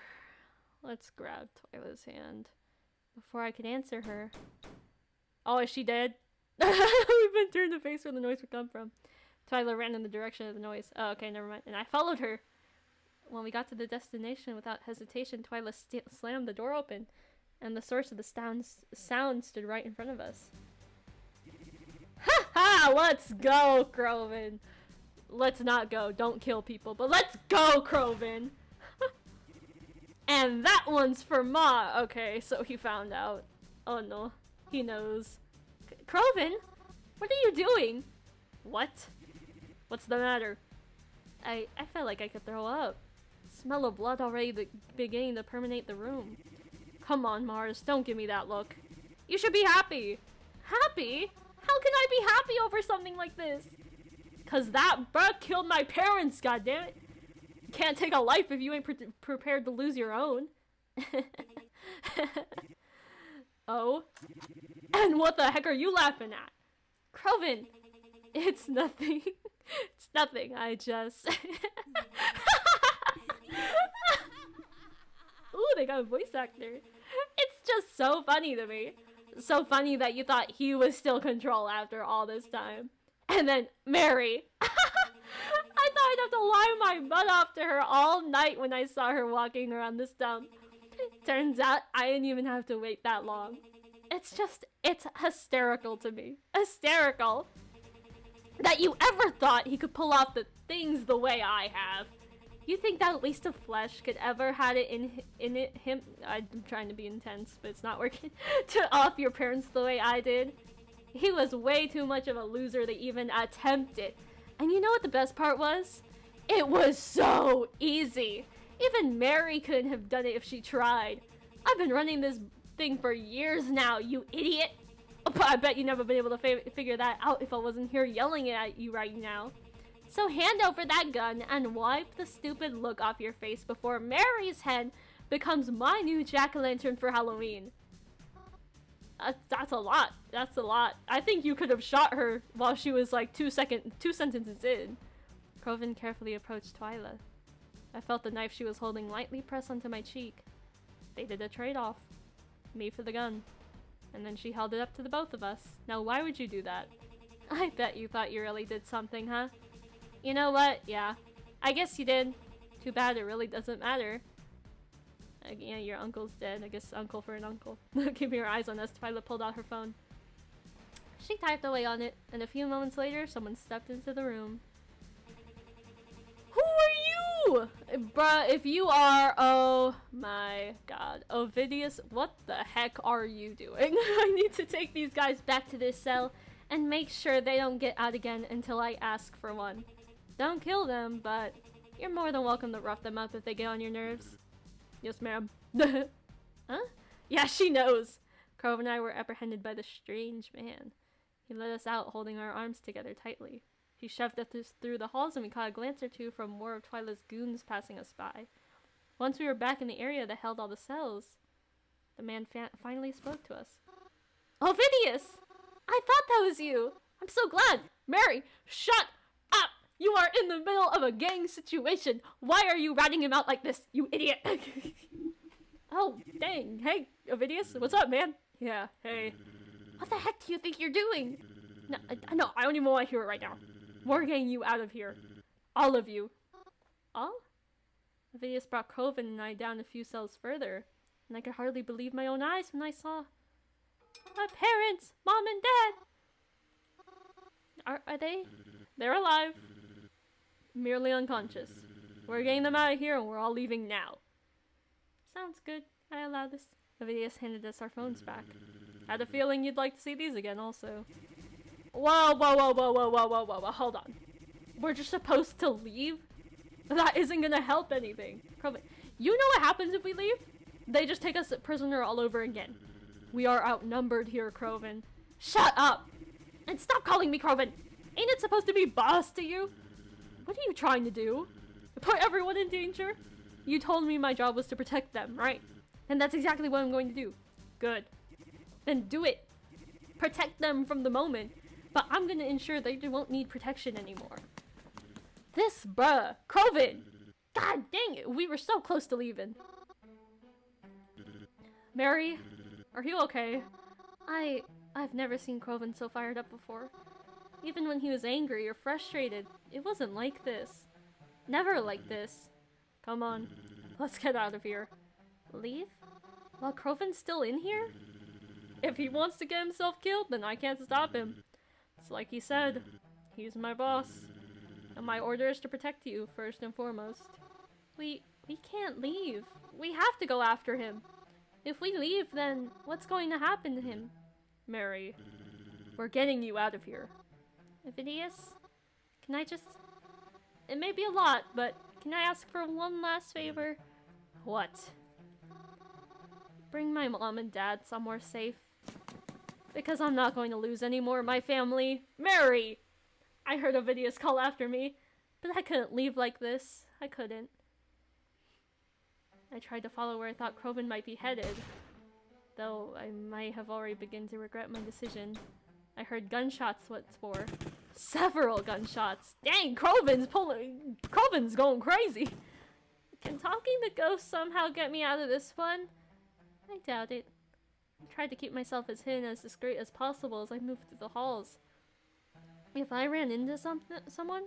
Let's grab Twyla's hand before I could answer her. Oh, is she dead? We've been turned to face where the noise would come from. Twyla ran in the direction of the noise. Oh, okay, never mind. And I followed her. When we got to the destination, without hesitation, Twyla slammed the door open, and the source of the sound stood right in front of us. Ha ha! Let's go, crowven! Let's not go. Don't kill people, but let's go, crowven! And that one's for Ma! Okay, so he found out. Oh no. He knows. Crowven? What are you doing? What? What's the matter? I felt like I could throw up. Smell of blood already beginning to permeate the room. Come on, Mars, don't give me that look. You should be happy. Happy? How can I be happy over something like this? Cause that bird killed my parents, goddammit. You can't take a life if you ain't prepared to lose your own. Oh? And what the heck are you laughing at? Crowven! It's nothing. It's nothing, I just... Ooh, they got a voice actor. It's just so funny to me. So funny that you thought he was still control after all this time. And then, Mary. I thought I'd have to lie my butt off to her all night when I saw her walking around this dump. Turns out, I didn't even have to wait that long. It's hysterical to me. Hysterical. That you ever thought he could pull off the things the way I have. You think that waste of flesh could ever had it in him? I'm trying to be intense, but it's not working. To off your parents the way I did? He was way too much of a loser to even attempt it. And you know what the best part was? It was so easy. Even Mary couldn't have done it if she tried. I've been running this thing for years now, you idiot. But I bet you never been able to figure that out if I wasn't here yelling at you right now. So hand over that gun and wipe the stupid look off your face before Mary's head becomes my new jack-o'-lantern for Halloween. That's a lot. That's a lot. I think you could have shot her while she was like two sentences in. Crowven carefully approached Twyla. I felt the knife she was holding lightly press onto my cheek. They did a trade-off. Me for the gun. And then she held it up to the both of us. Now why would you do that? I bet you thought you really did something, huh? You know what? Yeah. I guess you did. Too bad it really doesn't matter. Yeah, your uncle's dead. I guess uncle for an uncle. Keeping her eyes on us, Twyla pulled out her phone. She typed away on it, and a few moments later, someone stepped into the room. Who are you? Bruh, if you are, oh my god. Ovidius, what the heck are you doing? I need to take these guys back to their cell and make sure they don't get out again until I ask for one. Don't kill them, but you're more than welcome to rough them up if they get on your nerves. Yes, ma'am. Huh? Yeah, she knows. Crowven and I were apprehended by the strange man. He led us out, holding our arms together tightly. He shoved us through the halls, and we caught a glance or two from more of Twyla's goons passing us by. Once we were back in the area that held all the cells, the man finally spoke to us. Ovidius! I thought that was you! I'm so glad! Mary, shut up! You are in the middle of a gang situation! Why are you ratting him out like this, you idiot? Oh, dang. Hey, Ovidius, what's up, man? Yeah, hey. What the heck do you think you're doing? No, I don't even want to hear it right now. We're getting you out of here. All of you. All? Ovidius brought Crowven and I down a few cells further, and I could hardly believe my own eyes when I saw my parents, Mom and Dad. Are they? They're alive. Merely unconscious. We're getting them out of here, and we're all leaving now. Sounds good. I allow this. Ovidius handed us our phones back. Had a feeling you'd like to see these again also. Whoa, hold on. We're just supposed to leave? That isn't gonna help anything. Crowven, you know what happens if we leave? They just take us prisoner all over again. We are outnumbered here, Crowven. Shut up! And stop calling me Crowven! Ain't it supposed to be boss to you? What are you trying to do? Put everyone in danger? You told me my job was to protect them, right? And that's exactly what I'm going to do. Good. Then do it. Protect them from the moment, but I'm gonna ensure they won't need protection anymore. This bruh, Crowven! God dang it, we were so close to leaving. Mary, are you okay? I've never seen Crowven so fired up before. Even when he was angry or frustrated, it wasn't like this. Never like this. Come on, let's get out of here. Leave? While Crowven's still in here? If he wants to get himself killed, then I can't stop him. It's like he said, he's my boss. And my order is to protect you, first and foremost. We can't leave. We have to go after him. If we leave, then what's going to happen to him? Mary, we're getting you out of here. Ovidius, can I just... It may be a lot, but can I ask for one last favor? What? Bring my mom and dad somewhere safe. Because I'm not going to lose any more of my family. Mary! I heard Ovidius call after me, but I couldn't leave like this. I couldn't. I tried to follow where I thought Crowven might be headed, though I might have already begun to regret my decision. I heard gunshots once more. Several gunshots! Dang, Crowven's going crazy! Can talking to ghosts somehow get me out of this one? I doubt it. I tried to keep myself as hidden as discreet as possible as I moved through the halls. If I ran into someone?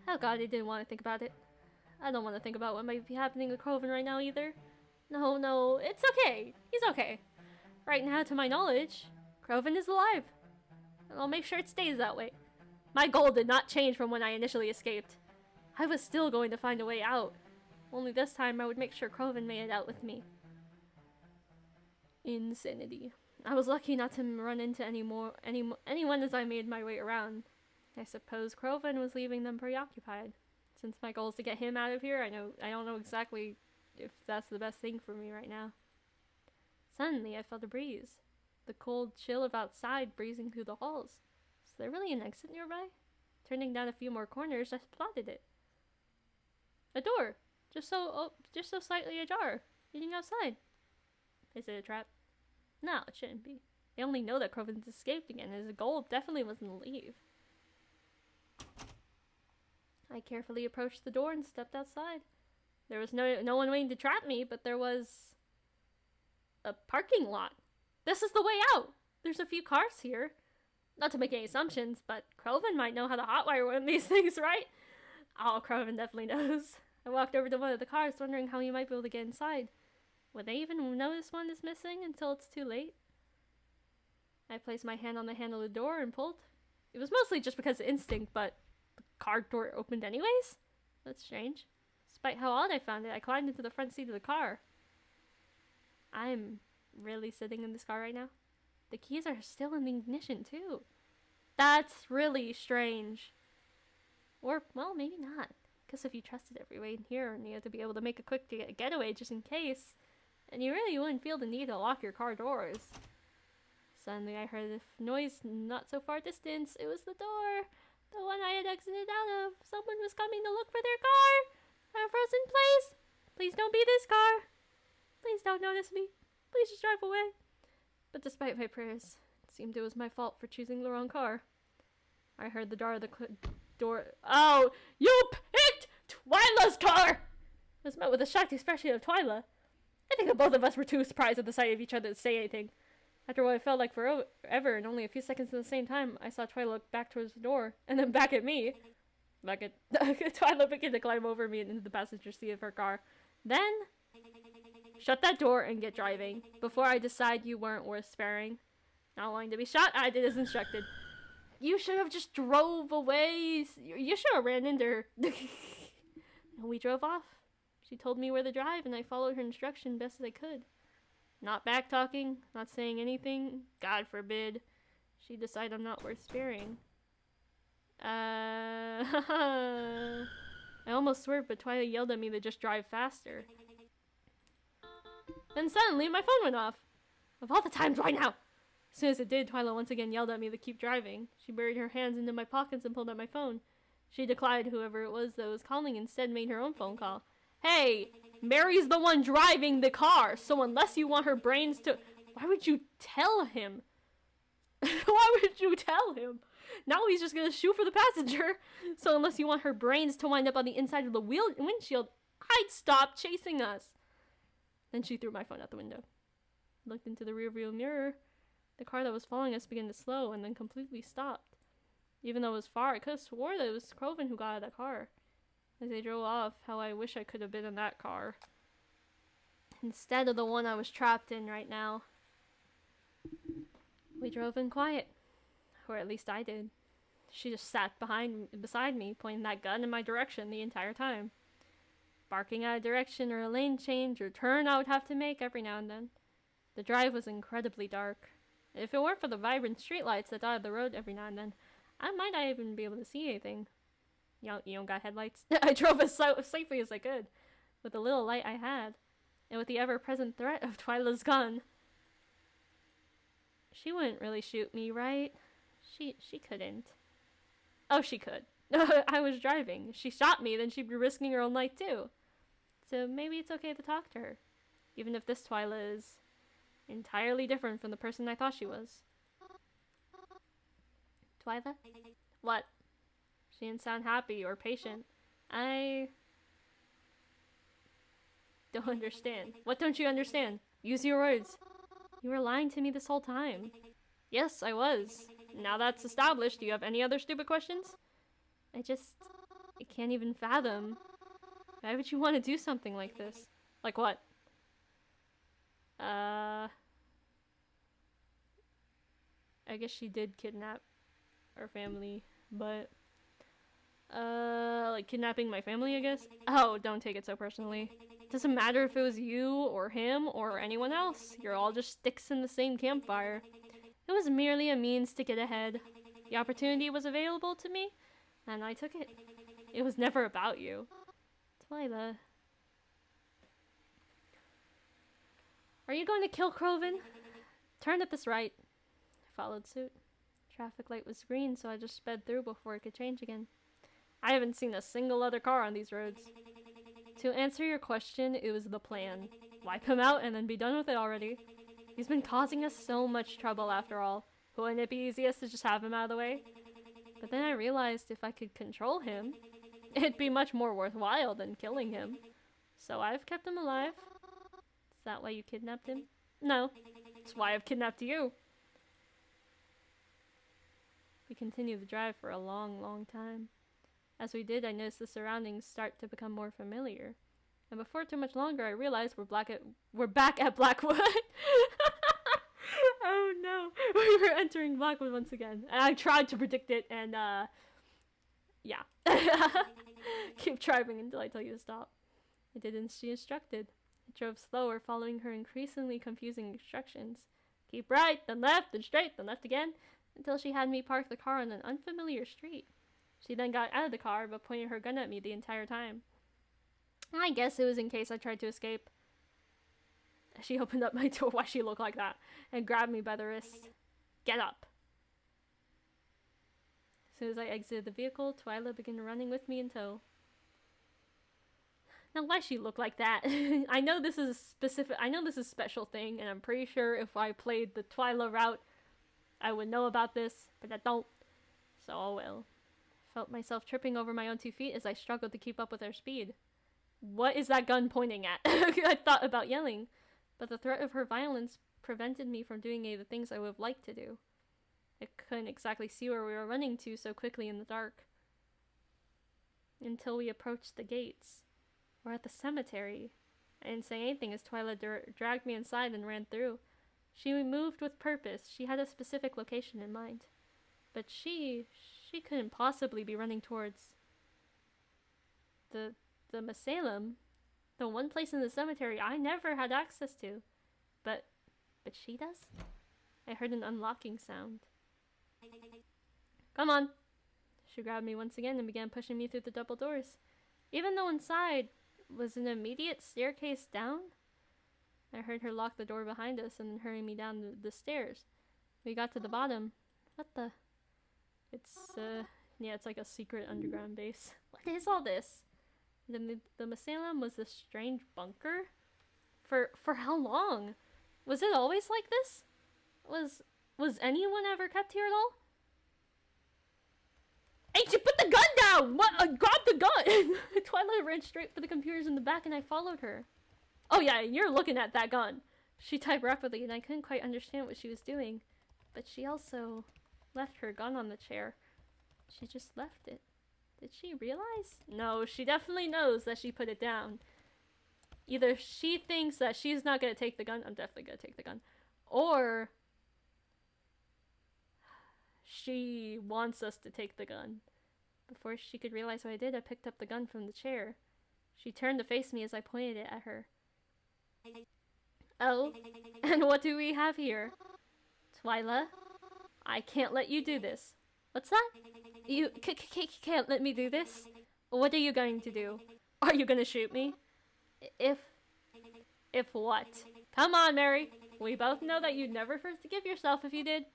Oh god, I didn't want to think about it. I don't want to think about what might be happening to Crowven right now either. No, it's okay. He's okay. Right now, to my knowledge, Crowven is alive. And I'll make sure it stays that way. My goal did not change from when I initially escaped. I was still going to find a way out. Only this time I would make sure Crowven made it out with me. Insanity. I was lucky not to run into anyone as I made my way around. I suppose Crowven was leaving them preoccupied. Since my goal is to get him out of here, I don't know exactly if that's the best thing for me right now. Suddenly, I felt a breeze. The cold chill of outside breezing through the halls. Is there really an exit nearby? Turning down a few more corners, I spotted it. A door! Just so slightly ajar, leading outside. Is it a trap? No, it shouldn't be. They only know that Crowven's escaped again, and his goal definitely wasn't to leave. I carefully approached the door and stepped outside. There was no one waiting to trap me, but there was a parking lot. This is the way out. There's a few cars here. Not to make any assumptions, but Crowven might know how to hotwire one of these things, right? Oh, Crowven definitely knows. I walked over to one of the cars, wondering how he might be able to get inside. Would they even notice one is missing until it's too late? I placed my hand on the handle of the door and pulled. It was mostly just because of instinct, but the car door opened anyways? That's strange. Despite how odd I found it, I climbed into the front seat of the car. I'm really sitting in this car right now. The keys are still in the ignition, too. That's really strange. Or, well, maybe not. Because if you trusted every way in here and you had to be able to make a quick getaway just in case, and you really wouldn't feel the need to lock your car doors. Suddenly I heard a noise not so far distance. It was the door. The one I had exited out of. Someone was coming to look for their car. I froze in place. Please don't be this car. Please don't notice me. Please just drive away. But despite my prayers, it seemed it was my fault for choosing the wrong car. I heard the door of the door. Oh, you picked Twyla's car! I was met with a shocked expression of Twyla. I think that both of us were too surprised at the sight of each other to say anything. After what felt like forever and only a few seconds at the same time, I saw Twyla look back towards the door, and then back at me. Twyla began to climb over me and into the passenger seat of her car. Then, shut that door and get driving, before I decide you weren't worth sparing. Not wanting to be shot, I did as instructed. You should have just drove away. You should have ran into her. And we drove off. She told me where to drive, and I followed her instruction best as I could. Not back-talking, not saying anything. God forbid. She decided I'm not worth sparing. I almost swerved, but Twyla yelled at me to just drive faster. Then suddenly, my phone went off. Of all the times, why now? As soon as it did, Twyla once again yelled at me to keep driving. She buried her hands into my pockets and pulled out my phone. She declined whoever it was that was calling and instead made her own phone call. Hey, Mary's the one driving the car, so unless you want her brains to... Why would you tell him? Why would you tell him? Now he's just gonna shoot for the passenger. So unless you want her brains to wind up on the inside of the windshield, I'd stop chasing us. Then she threw my phone out the window. Looked into the rearview mirror. The car that was following us began to slow and then completely stopped. Even though it was far, I could have swore that it was Crowven who got out of that car. As they drove off, how I wish I could have been in that car. Instead of the one I was trapped in right now. We drove in quiet. Or at least I did. She just sat beside me, pointing that gun in my direction the entire time. Barking out a direction or a lane change or turn I would have to make every now and then. The drive was incredibly dark. If it weren't for the vibrant streetlights that dotted the road every now and then, I might not even be able to see anything. You don't got headlights? I drove as safely as I could, with the little light I had, and with the ever-present threat of Twyla's gun. She wouldn't really shoot me, right? She couldn't. Oh, she could. I was driving. If she shot me, then she'd be risking her own life too. So maybe it's okay to talk to her, even if this Twyla is entirely different from the person I thought she was. Twyla? What? She didn't sound happy or patient. I don't understand. What don't you understand? Use your words. You were lying to me this whole time. Yes, I was. Now that's established, do you have any other stupid questions? I can't even fathom. Why would you want to do something like this? Like what? I guess she did kidnap our family, but like kidnapping my family, I guess? Oh, don't take it so personally. Doesn't matter if it was you or him or anyone else. You're all just sticks in the same campfire. It was merely a means to get ahead. The opportunity was available to me, and I took it. It was never about you. Twyla. Are you going to kill Crowven? Turn at this right. I followed suit. Traffic light was green, so I just sped through before it could change again. I haven't seen a single other car on these roads. To answer your question, it was the plan. Wipe him out and then be done with it already. He's been causing us so much trouble after all. Wouldn't it be easiest to just have him out of the way? But then I realized if I could control him, it'd be much more worthwhile than killing him. So I've kept him alive. Is that why you kidnapped him? No. It's why I've kidnapped you. We continued the drive for a long, long time. As we did, I noticed the surroundings start to become more familiar. And before too much longer, I realized we're back at Blackwood. Oh no, we were entering Blackwood once again. And I tried to predict it, and yeah. Keep driving until I tell you to stop. I did as she instructed. I drove slower, following her increasingly confusing instructions. Keep right, then left, then straight, then left again, until she had me park the car on an unfamiliar street. She then got out of the car, but pointed her gun at me the entire time. I guess it was in case I tried to escape. She opened up my door, why she looked like that, and grabbed me by the wrist. Get up. As soon as I exited the vehicle, Twyla began running with me in tow. Now, why she look like that? I know this is a special thing, and I'm pretty sure if I played the Twyla route, I would know about this, but I don't. So, oh well. Felt myself tripping over my own 2 feet as I struggled to keep up with her speed. What is that gun pointing at? I thought about yelling, but the threat of her violence prevented me from doing any of the things I would have liked to do. I couldn't exactly see where we were running to so quickly in the dark. Until we approached the gates. We're at the cemetery. I didn't say anything as Twyla dragged me inside and ran through. She moved with purpose. She had a specific location in mind. But she couldn't possibly be running towards the Masalem, the one place in the cemetery I never had access to. But she does? I heard an unlocking sound. Come on. She grabbed me once again and began pushing me through the double doors. Even though inside was an immediate staircase down, I heard her lock the door behind us and then hurry me down the stairs. We got to the bottom. What the? Yeah, it's like a secret underground base. What is all this? The Masalem was this strange bunker? For how long? Was it always like this? Was anyone ever kept here at all? Hey, she put the gun down! What? Grab the gun! Twyla ran straight for the computers in the back and I followed her. Oh yeah, you're looking at that gun. She typed rapidly and I couldn't quite understand what she was doing. But she also left her gun on the chair. She just left it. Did she realize? No, she definitely knows that she put it down. Either she thinks that she's not gonna take the gun, I'm definitely gonna take the gun, or she wants us to take the gun. Before she could realize what I did, I picked up the gun from the chair. She turned to face me as I pointed it at her. Oh, and what do we have here? Twyla, I can't let you do this. What's that? You can't let me do this? What are you going to do? Are you gonna shoot me? If what? Come on, Mary. We both know that you'd never forgive yourself if you did.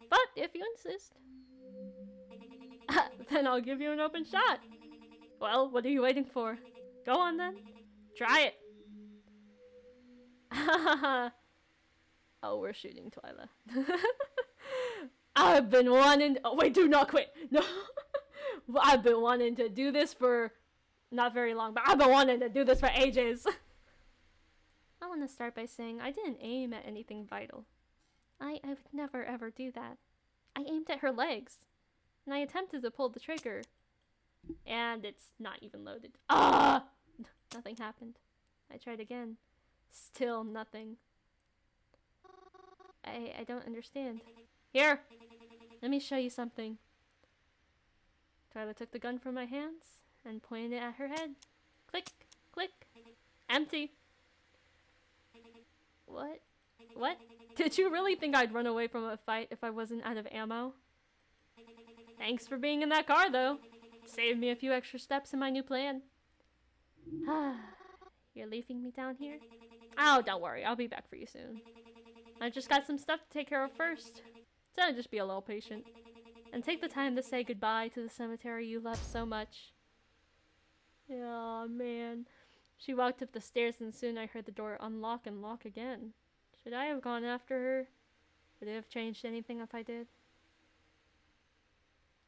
But if you insist, then I'll give you an open shot. Well, what are you waiting for? Go on then. Try it. Oh, we're shooting Twyla. I've been wanting... Oh, wait, do not quit. No. I've been wanting to do this for... Not very long, but I've been wanting to do this for ages. I want to start by saying I didn't aim at anything vital. I would never ever do that. I aimed at her legs. And I attempted to pull the trigger. And it's not even loaded. Ah! Nothing happened. I tried again. Still nothing. I don't understand. Here! Let me show you something. Twyla took the gun from my hands and pointed it at her head. Click! Click! Empty! What? What? Did you really think I'd run away from a fight if I wasn't out of ammo? Thanks for being in that car, though. Saved me a few extra steps in my new plan. You're leaving me down here? Oh, don't worry. I'll be back for you soon. I just got some stuff to take care of first. So just be a little patient. And take the time to say goodbye to the cemetery you loved so much. Oh, man. She walked up the stairs and soon I heard the door unlock and lock again. Should I have gone after her? Would it have changed anything if I did?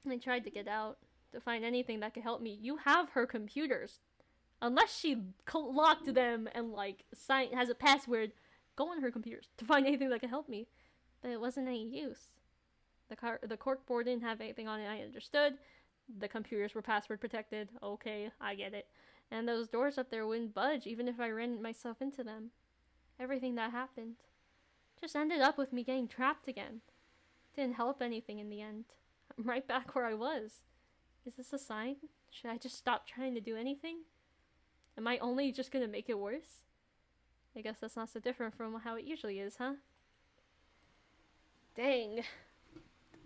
I tried to get out, to find anything that could help me. You have her computers. Unless she locked them and, like, has a password, go on her computers to find anything that could help me. But it wasn't any use. The corkboard didn't have anything on it, I understood. The computers were password protected. Okay, I get it. And those doors up there wouldn't budge even if I ran myself into them. Everything that happened just ended up with me getting trapped again. Didn't help anything in the end. I'm right back where I was. Is this a sign? Should I just stop trying to do anything? Am I only just gonna make it worse? I guess that's not so different from how it usually is, huh? Dang.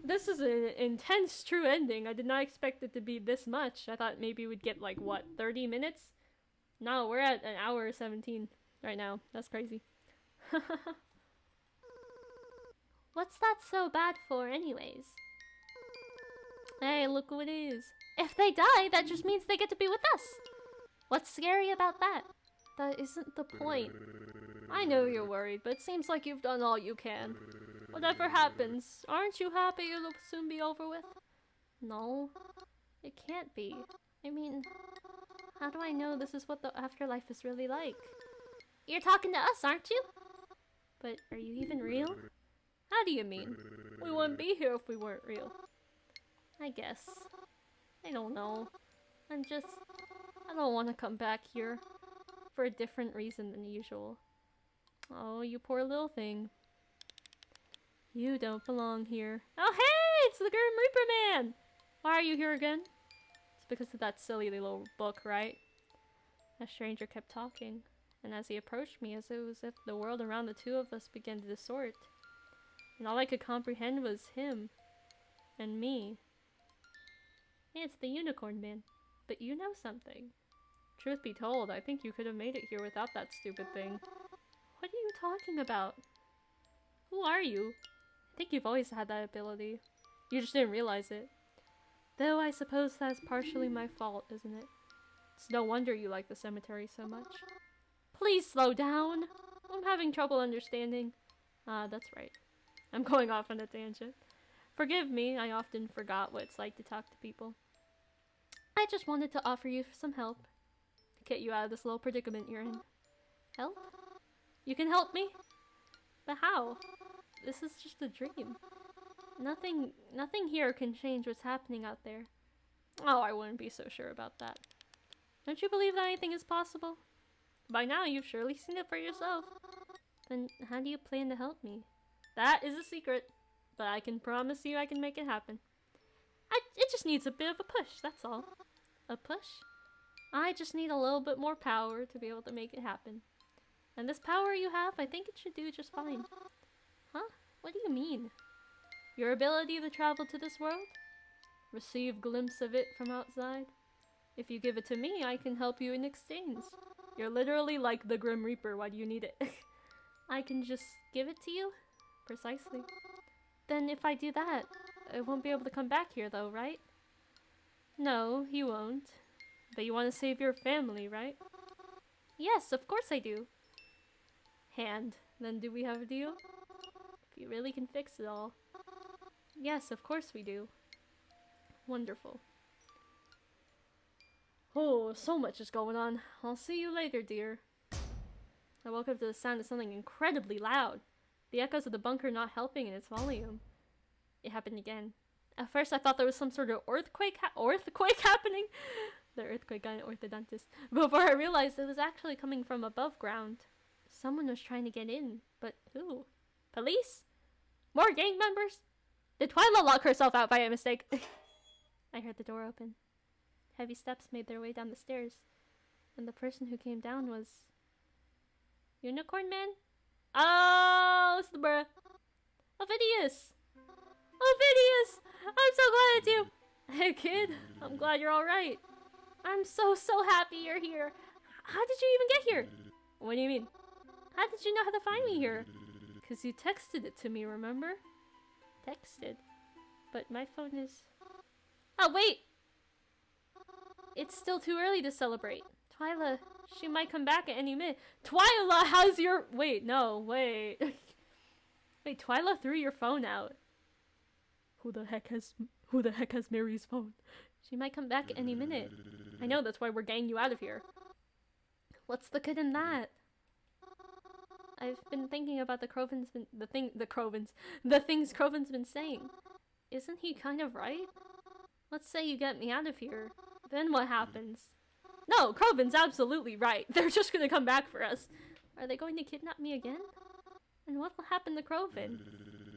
This is an intense true ending. I did not expect it to be this much. I thought maybe we'd get like, what, 30 minutes? No, we're at an hour 17 right now. That's crazy. What's that so bad for anyways? Hey, look who it is. If they die, that just means they get to be with us. What's scary about that? That isn't the point. I know you're worried, but it seems like you've done all you can. Whatever happens, aren't you happy it'll soon be over with? No, it can't be. I mean, how do I know this is what the afterlife is really like? You're talking to us, aren't you? But are you even real? How do you mean? We wouldn't be here if we weren't real. I guess. I don't know. I don't want to come back here for a different reason than usual. Oh, you poor little thing. You don't belong here. Oh, hey! It's the Grim Reaper Man! Why are you here again? It's because of that silly little book, right? A stranger kept talking, and as he approached me, it was as if the world around the two of us began to distort. And all I could comprehend was him. And me. Hey, it's the Unicorn Man. But you know something. Truth be told, I think you could have made it here without that stupid thing. What are you talking about? Who are you? I think you've always had that ability. You just didn't realize it. Though I suppose that's partially my fault, isn't it? It's no wonder you like the cemetery so much. Please slow down! I'm having trouble understanding. That's right. I'm going off on a tangent. Forgive me, I often forgot what it's like to talk to people. I just wanted to offer you some help. To get you out of this little predicament you're in. Help? You can help me? But how? This is just a dream. Nothing here can change what's happening out there. Oh, I wouldn't be so sure about that. Don't you believe that anything is possible? By now, you've surely seen it for yourself. Then how do you plan to help me? That is a secret, but I can promise you I can make it happen. It just needs a bit of a push, that's all. A push? I just need a little bit more power to be able to make it happen. And this power you have, I think it should do just fine. Huh? What do you mean? Your ability to travel to this world? Receive glimpse of it from outside? If you give it to me, I can help you in exchange. You're literally like the Grim Reaper, why do you need it? I can just give it to you? Precisely. Then if I do that, I won't be able to come back here though, right? No, you won't. But you want to save your family, right? Yes, of course I do. Hand. Then do we have a deal? If you really can fix it all. Yes, of course we do. Wonderful. Oh, so much is going on. I'll see you later, dear. I woke up to the sound of something incredibly loud. The echoes of the bunker not helping in its volume. It happened again. At first I thought there was some sort of earthquake happening. The earthquake guy and orthodontist. Before I realized it was actually coming from above ground. Someone was trying to get in, but who? Police? More gang members? Did Twyla lock herself out by a mistake? I heard the door open. Heavy steps made their way down the stairs, and the person who came down was... Unicorn Man? Oh, it's the bruh. Ovidius! Ovidius! I'm so glad it's you! Hey kid, I'm glad you're alright. I'm so happy you're here. How did you even get here? What do you mean? How did you know how to find me here? Because you texted it to me, remember? Texted? But my phone is... Oh, wait! It's still too early to celebrate. Twyla, she might come back at any minute. Twyla, how's your... Wait, no, wait. Wait, Twyla threw your phone out. Who the heck has Mary's phone? She might come back at any minute. I know, that's why we're getting you out of here. What's the good in that? I've been thinking about the things Crowven's been saying. Isn't he kind of right? Let's say you get me out of here. Then what happens? No, Crowven's absolutely right. They're just gonna come back for us. Are they going to kidnap me again? And what will happen to Crowven?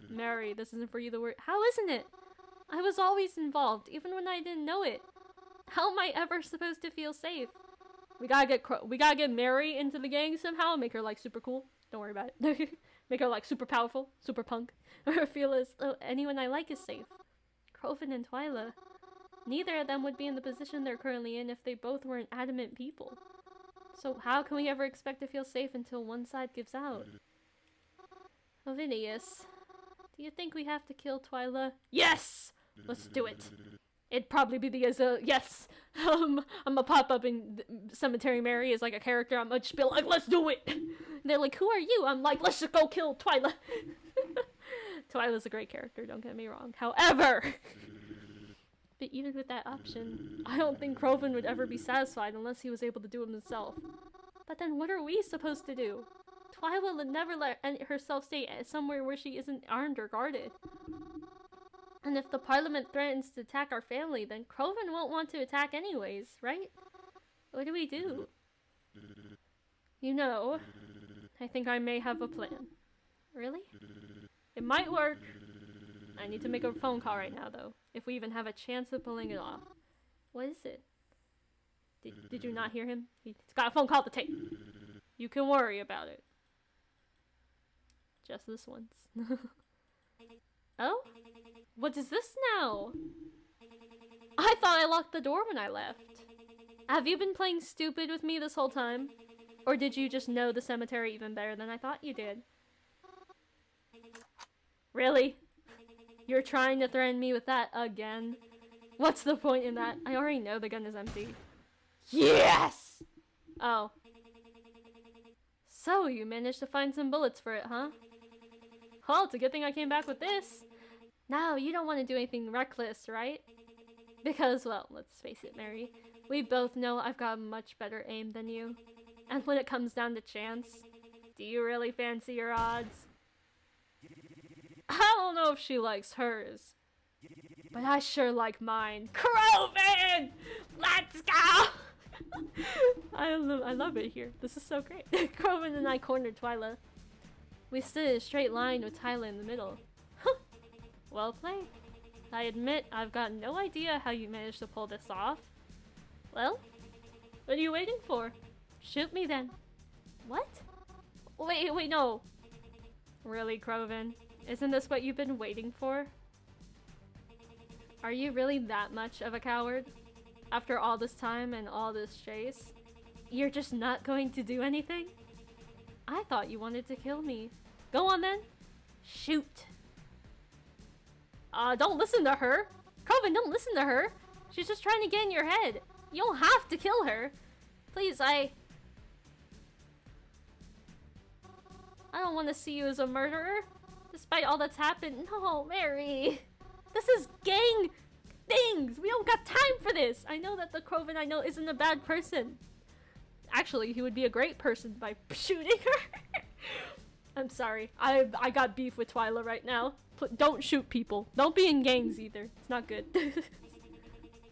Mary, this isn't for you to worry. How isn't it? I was always involved, even when I didn't know it. How am I ever supposed to feel safe? We gotta get Mary into the gang somehow. Make her like super cool. Don't worry about it. Make her like super powerful, super punk, or feel as though anyone I like is safe. Crowven and Twyla. Neither of them would be in the position they're currently in if they both weren't adamant people. So how can we ever expect to feel safe until one side gives out? Ovidius, do you think we have to kill Twyla? Yes! Let's do it. It'd probably be the yes. I'm gonna pop up in Cemetery Mary as like a character. I'm gonna just be like, let's do it. And they're like, who are you? I'm like, let's just go kill Twyla. Twyla's a great character, don't get me wrong. However, but even with that option, I don't think Crowven would ever be satisfied unless he was able to do it himself. But then what are we supposed to do? Twyla would never let herself stay somewhere where she isn't armed or guarded. And if the Parliament threatens to attack our family, then Crowven won't want to attack anyways, right? What do we do? You know, I think I may have a plan. Really? It might work. I need to make a phone call right now, though. If we even have a chance of pulling it off. What is it? Did you not hear him? He's got a phone call to take. You can worry about it. Just this once. Oh? What is this now? I thought I locked the door when I left. Have you been playing stupid with me this whole time? Or did you just know the cemetery even better than I thought you did? Really? You're trying to threaten me with that again? What's the point in that? I already know the gun is empty. Yes! Oh. So, you managed to find some bullets for it, huh? Well, it's a good thing I came back with this. Now, you don't want to do anything reckless, right? Because, well, let's face it, Mary. We both know I've got much better aim than you. And when it comes down to chance, do you really fancy your odds? I don't know if she likes hers, but I sure like mine. Crowven! Let's go! I love it here. This is so great. Crowven and I cornered Twyla. We stood in a straight line with Twyla in the middle. Well played. I admit I've got no idea how you managed to pull this off. Well, what are you waiting for? Shoot me then. What? Wait, no. Really, Crowven? Isn't this what you've been waiting for? Are you really that much of a coward? After all this time and all this chase? You're just not going to do anything? I thought you wanted to kill me. Go on then. Shoot. Don't listen to her. Crowven, don't listen to her. She's just trying to get in your head. You don't have to kill her. Please, I don't want to see you as a murderer. Despite all that's happened. No, Mary. This is gang things. We don't got time for this. I know that the Crowven I know isn't a bad person. Actually, he would be a great person by shooting her. I'm sorry. I got beef with Twyla right now. Don't shoot people. Don't be in gangs either. It's not good.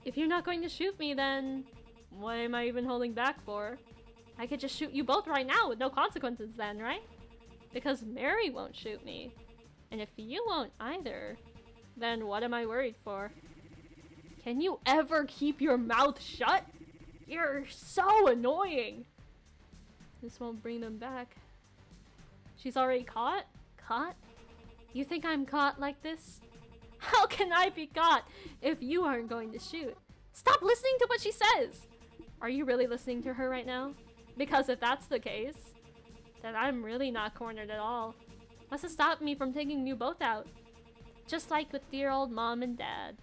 If you're not going to shoot me, then what am I even holding back for? I could just shoot you both right now with no consequences then, right? Because Mary won't shoot me. And if you won't either, then what am I worried for? Can you ever keep your mouth shut? You're so annoying. This won't bring them back. She's already caught? Caught? You think I'm caught like this? How can I be caught if you aren't going to shoot? Stop listening to what she says! Are you really listening to her right now? Because if that's the case, then I'm really not cornered at all. What's to stop me from taking you both out? Just like with dear old mom and dad.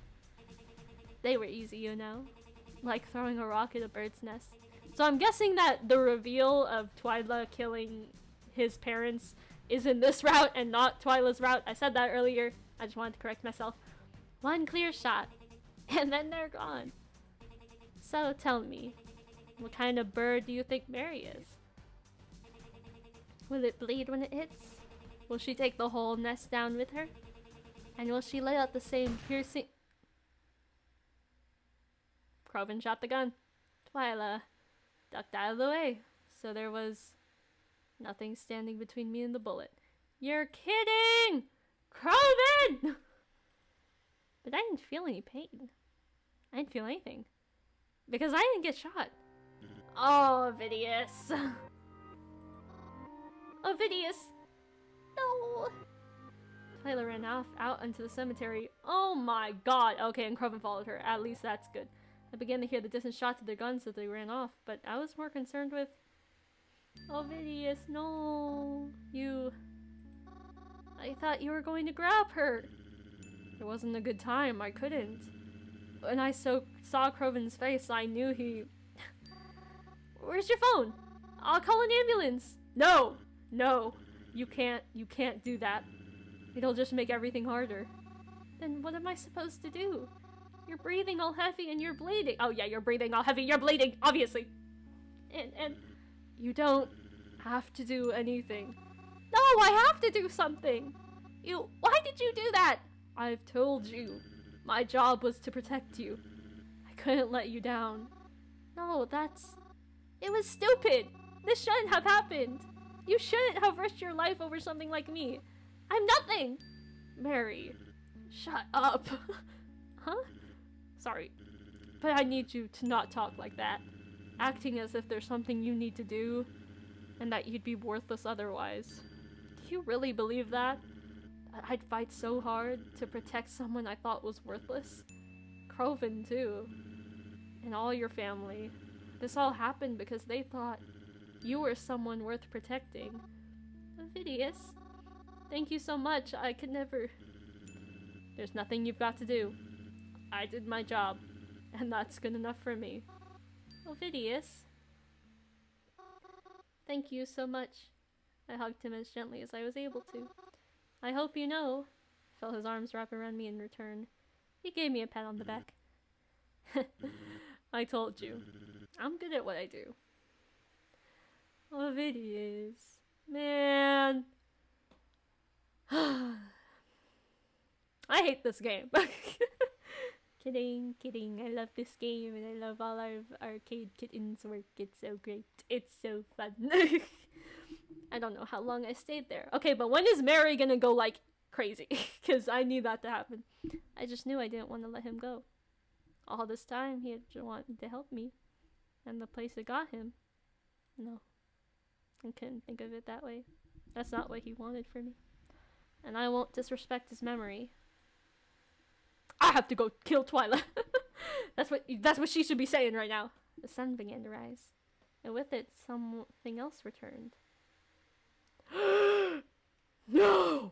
They were easy, you know? Like throwing a rock at a bird's nest. So I'm guessing that the reveal of Twyla killing his parents is in this route and not Twyla's route. I said that earlier. I just wanted to correct myself. One clear shot. And then they're gone. So tell me, what kind of bird do you think Mary is? Will it bleed when it hits? Will she take the whole nest down with her? And will she let out the same piercing... Crowven shot the gun. Twyla, ducked out of the way, so there was nothing standing between me and the bullet. You're kidding! Crowven! But I didn't feel any pain. I didn't feel anything. Because I didn't get shot. Oh, Ovidius. Ovidius! No! Twyla ran out into the cemetery. Oh my god! Okay, and Crowven followed her. At least that's good. I began to hear the distant shots of their guns as they ran off, but I was more concerned with... Ovidius, no! I thought you were going to grab her! It wasn't a good time, I couldn't. When I saw Crowven's face, I knew he... Where's your phone? I'll call an ambulance! No! No! You can't do that. It'll just make everything harder. Then what am I supposed to do? You're breathing all heavy and you're bleeding. Oh yeah, you're breathing all heavy, you're bleeding, obviously. And you don't have to do anything. No, I have to do something. Why did you do that? I've told you. My job was to protect you. I couldn't let you down. No, it was stupid. This shouldn't have happened. You shouldn't have risked your life over something like me. I'm nothing. Mary, shut up. Huh? Sorry, but I need you to not talk like that. Acting as if there's something you need to do, and that you'd be worthless otherwise. Do you really believe that? I'd fight so hard to protect someone I thought was worthless? Crowven, too. And all your family. This all happened because they thought you were someone worth protecting. Ovidius, thank you so much. I could never... There's nothing you've got to do. I did my job, and that's good enough for me. Ovidius, thank you so much. I hugged him as gently as I was able to. I hope you know. I felt his arms wrap around me in return. He gave me a pat on the back. I told you. I'm good at what I do. Ovidius. Man. I hate this game. Kidding. I love this game and I love all our arcade kittens work. It's so great. It's so fun. I don't know how long I stayed there. Okay, but when is Mary gonna go like crazy? Because I need that to happen. I just knew I didn't want to let him go. All this time he had wanted to help me. And the place that got him. No. I couldn't think of it that way. That's not what he wanted for me. And I won't disrespect his memory. I have to go kill Twyla. That's what she should be saying right now. The sun began to rise. And with it, something else returned. No!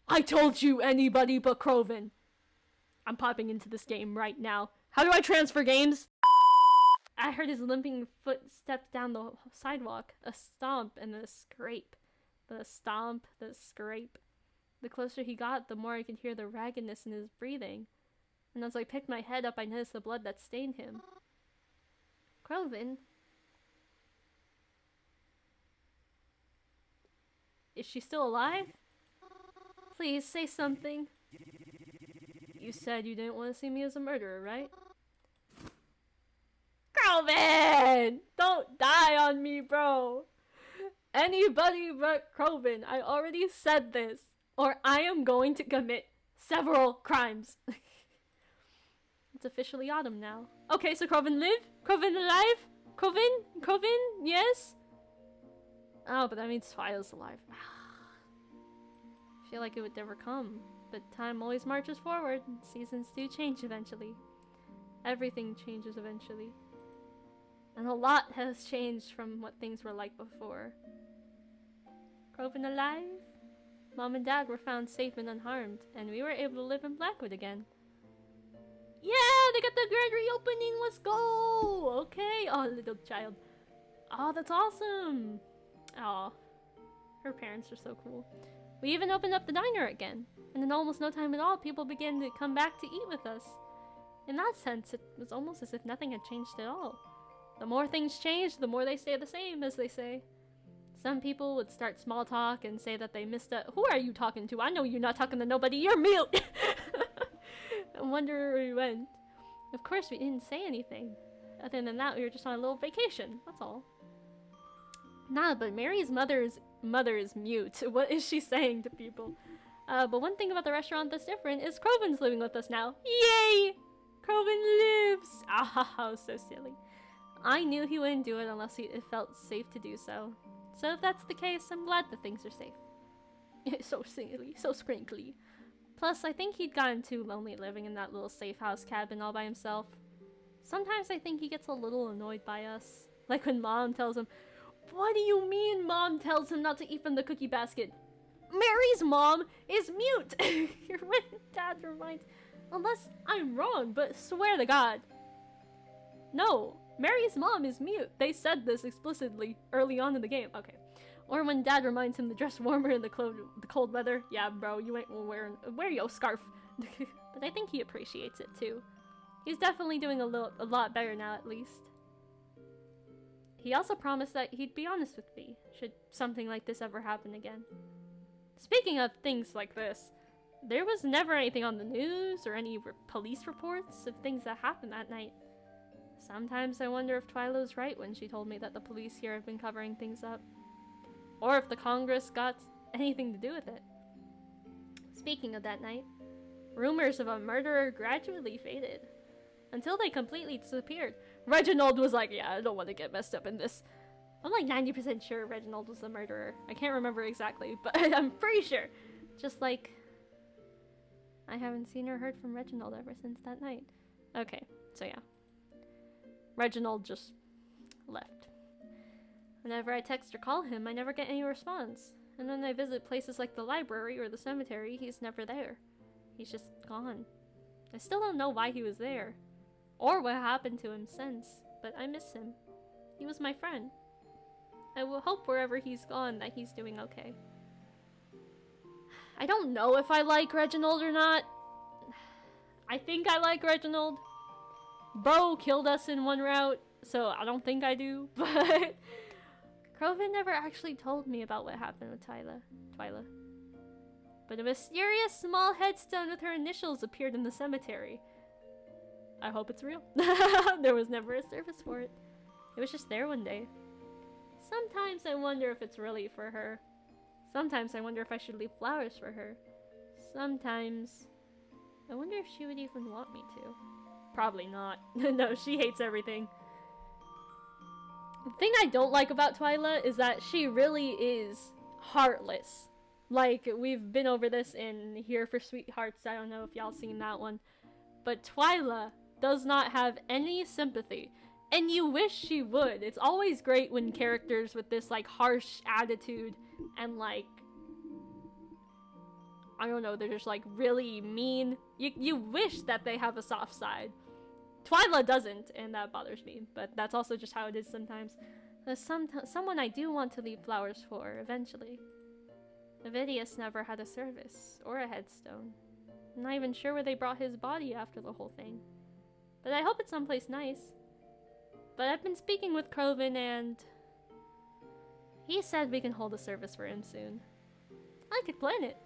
I told you anybody but Crowven. I'm popping into this game right now. How do I transfer games? I heard his limping footsteps down the sidewalk. A stomp and a scrape. The stomp, the scrape. The closer he got, the more I could hear the raggedness in his breathing. And as I picked my head up, I noticed the blood that stained him. Crowven? Is she still alive? Please, say something. You said you didn't want to see me as a murderer, right? Crowven! Don't die on me, bro! Anybody but Crowven. I already said this. Or I am going to commit several crimes. It's officially autumn now. Okay, so Crowven live? Crowven alive? Crowven? Yes? Oh, but that means Twyla's alive. I feel like it would never come. But time always marches forward. Seasons do change eventually. Everything changes eventually. And a lot has changed from what things were like before. Crowven alive? Mom and Dad were found safe and unharmed, and we were able to live in Blackwood again. Yeah, they got the grand reopening, let's go! Okay, oh, little child. Oh, that's awesome! Oh, her parents are so cool. We even opened up the diner again, and in almost no time at all, people began to come back to eat with us. In that sense, it was almost as if nothing had changed at all. The more things change, the more they stay the same, as they say. Some people would start small talk and say that they missed a— Who are you talking to? I know you're not talking to nobody. You're mute! I wonder where we went. Of course, we didn't say anything. Other than that, we were just on a little vacation. That's all. Nah, but Mary's mother is mute. What is she saying to people? But one thing about the restaurant that's different is Crowven's living with us now. Yay! Crowven lives! Ah, so silly. I knew he wouldn't do it unless it felt safe to do so. So if that's the case, I'm glad that things are safe. So silly, so sprinkly. Plus, I think he'd gotten too lonely living in that little safe house cabin all by himself. Sometimes I think he gets a little annoyed by us. Like when Mom tells him, "What do you mean Mom tells him not to eat from the cookie basket?" Mary's mom is mute! When Dad reminds... Unless I'm wrong, but swear to God. No, Mary's mom is mute. They said this explicitly early on in the game. Okay. Or when Dad reminds him to dress warmer in the cold weather. Yeah, bro, you ain't wear your scarf. But I think he appreciates it too. He's definitely doing a lot better now, at least. He also promised that he'd be honest with me, should something like this ever happen again. Speaking of things like this, there was never anything on the news or any police reports of things that happened that night. Sometimes I wonder if Twyla's right when she told me that the police here have been covering things up. Or if the Congress got anything to do with it. Speaking of that night, rumors of a murderer gradually faded. Until they completely disappeared. Reginald was like, yeah, I don't want to get messed up in this. I'm like 90% sure Reginald was the murderer. I can't remember exactly, but I'm pretty sure. Just like... I haven't seen or heard from Reginald ever since that night. Okay, so yeah. Reginald just left. Whenever I text or call him, I never get any response. And when I visit places like the library or the cemetery, he's never there. He's just gone. I still don't know why he was there. Or what happened to him since, but I miss him. He was my friend. I will hope wherever he's gone that he's doing okay. I don't know if I like Reginald or not. I think I like Reginald. Bo killed us in one route, so I don't think I do, but... Crowven never actually told me about what happened with Twyla. But a mysterious small headstone with her initials appeared in the cemetery. I hope it's real. There was never a service for it. It was just there one day. Sometimes I wonder if it's really for her. Sometimes I wonder if I should leave flowers for her. Sometimes I wonder if she would even want me to. Probably not. No, she hates everything. The thing I don't like about Twyla is that she really is heartless. Like, we've been over this in Here for Sweethearts. I don't know if y'all seen that one. But Twyla does not have any sympathy. And you wish she would. It's always great when characters with this, like, harsh attitude and, like, I don't know, they're just, like, really mean. You wish that they have a soft side. Twyla doesn't, and that bothers me. But that's also just how it is sometimes. There's someone I do want to leave flowers for, eventually. Avidius never had a service, or a headstone. I'm not even sure where they brought his body after the whole thing. But I hope it's someplace nice. But I've been speaking with Crowven and... he said we can hold a service for him soon. I could plan it.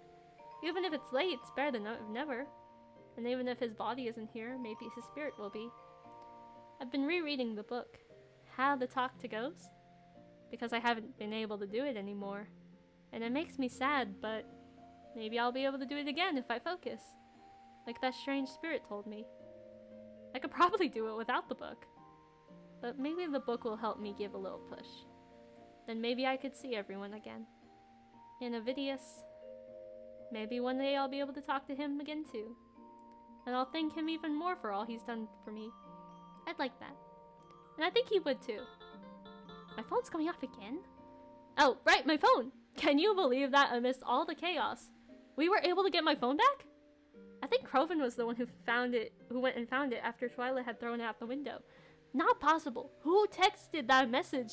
Even if it's late, it's better than never. And even if his body isn't here, maybe his spirit will be. I've been rereading the book, How to Talk to Ghosts, because I haven't been able to do it anymore. And it makes me sad, but maybe I'll be able to do it again if I focus. Like that strange spirit told me. I could probably do it without the book. But maybe the book will help me give a little push. Then maybe I could see everyone again. And Avidius, maybe one day I'll be able to talk to him again too. And I'll thank him even more for all he's done for me. I'd like that. And I think he would too. My phone's going off again? Oh, right, my phone! Can you believe that amidst all the chaos, we were able to get my phone back? I think Crowven was the one who went and found it after Twyla had thrown it out the window. Not possible. Who texted that message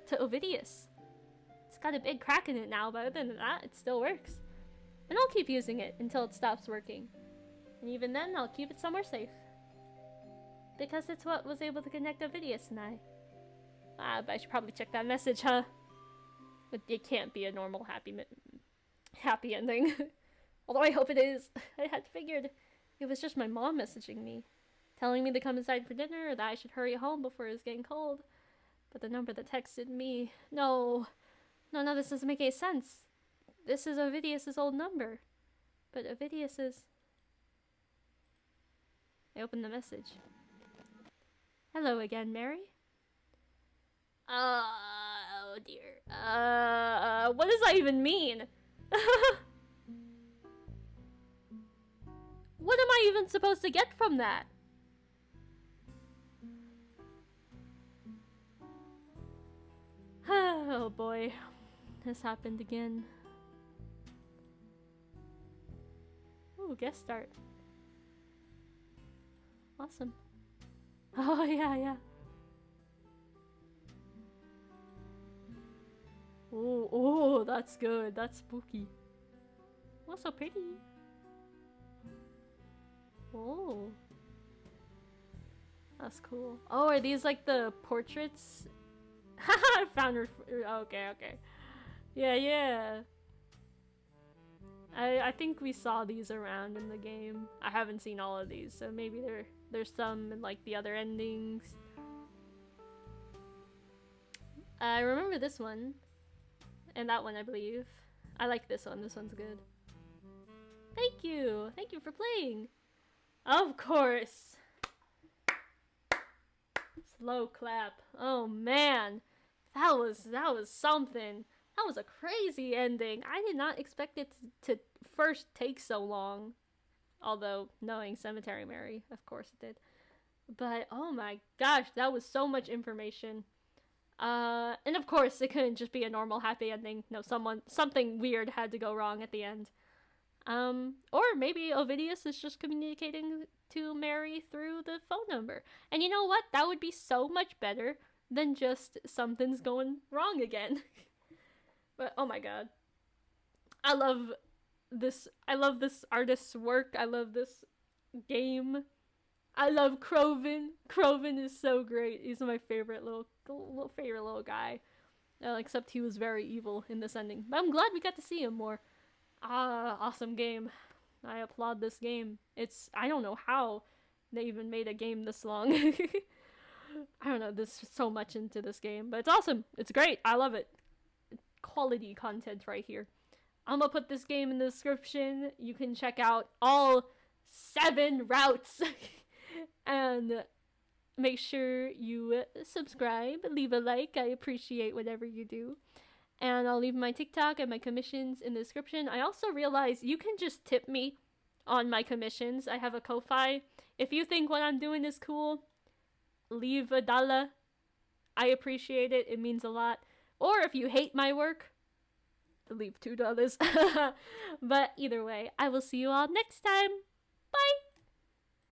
to Ovidius? It's got a big crack in it now, but other than that, it still works. And I'll keep using it until it stops working. And even then, I'll keep it somewhere safe. Because it's what was able to connect Ovidius and I. But I should probably check that message, huh? But it can't be a normal happy ending. Although I hope it is. I had figured it was just my mom messaging me. telling me to come inside for dinner or that I should hurry home before it was getting cold. But the number that texted me, no, this doesn't make any sense. This is Ovidius's old number. But Ovidius is... I opened the message. Hello again, Mary. Oh dear. What does that even mean? What am I even supposed to get from that? Oh boy. This happened again. Ooh, guest start. Awesome. Oh, yeah. Oh, that's good. That's spooky. Oh, so pretty. Oh. That's cool. Oh, are these like the portraits? I found her. Okay. Yeah. I think we saw these around in the game. I haven't seen all of these, so maybe there's some in like the other endings. I remember this one. And that one, I believe. I like this one. This one's good. Thank you. Thank you for playing. Of course. Slow clap. Oh man. That was something. That was a crazy ending. I did not expect it to first take so long. Although, knowing Cemetery Mary, of course it did. But, oh my gosh, that was so much information. And of course, it couldn't just be a normal happy ending. No, something weird had to go wrong at the end. Or maybe Ovidius is just communicating to Mary through the phone number. And you know what? That would be so much better than just something's going wrong again. But, oh my god. I love this artist's work. I love this game. I love Crowven. Crowven is so great. He's my favorite little guy. Except he was very evil in this ending. But I'm glad we got to see him more. Awesome game. I applaud this game. I don't know how they even made a game this long. I don't know, there's so much into this game. But it's awesome. It's great. I love it. Quality content right here. I'm gonna put this game in the description. You can check out all 7 routes. And make sure you subscribe, leave a like. I appreciate whatever you do. And I'll leave my TikTok and my commissions in the description. I also realized you can just tip me on my commissions. I have a Ko-Fi. If you think what I'm doing is cool, leave $1. I appreciate it. It means a lot. Or if you hate my work, leave $2. But either way, I will see you all next time. Bye!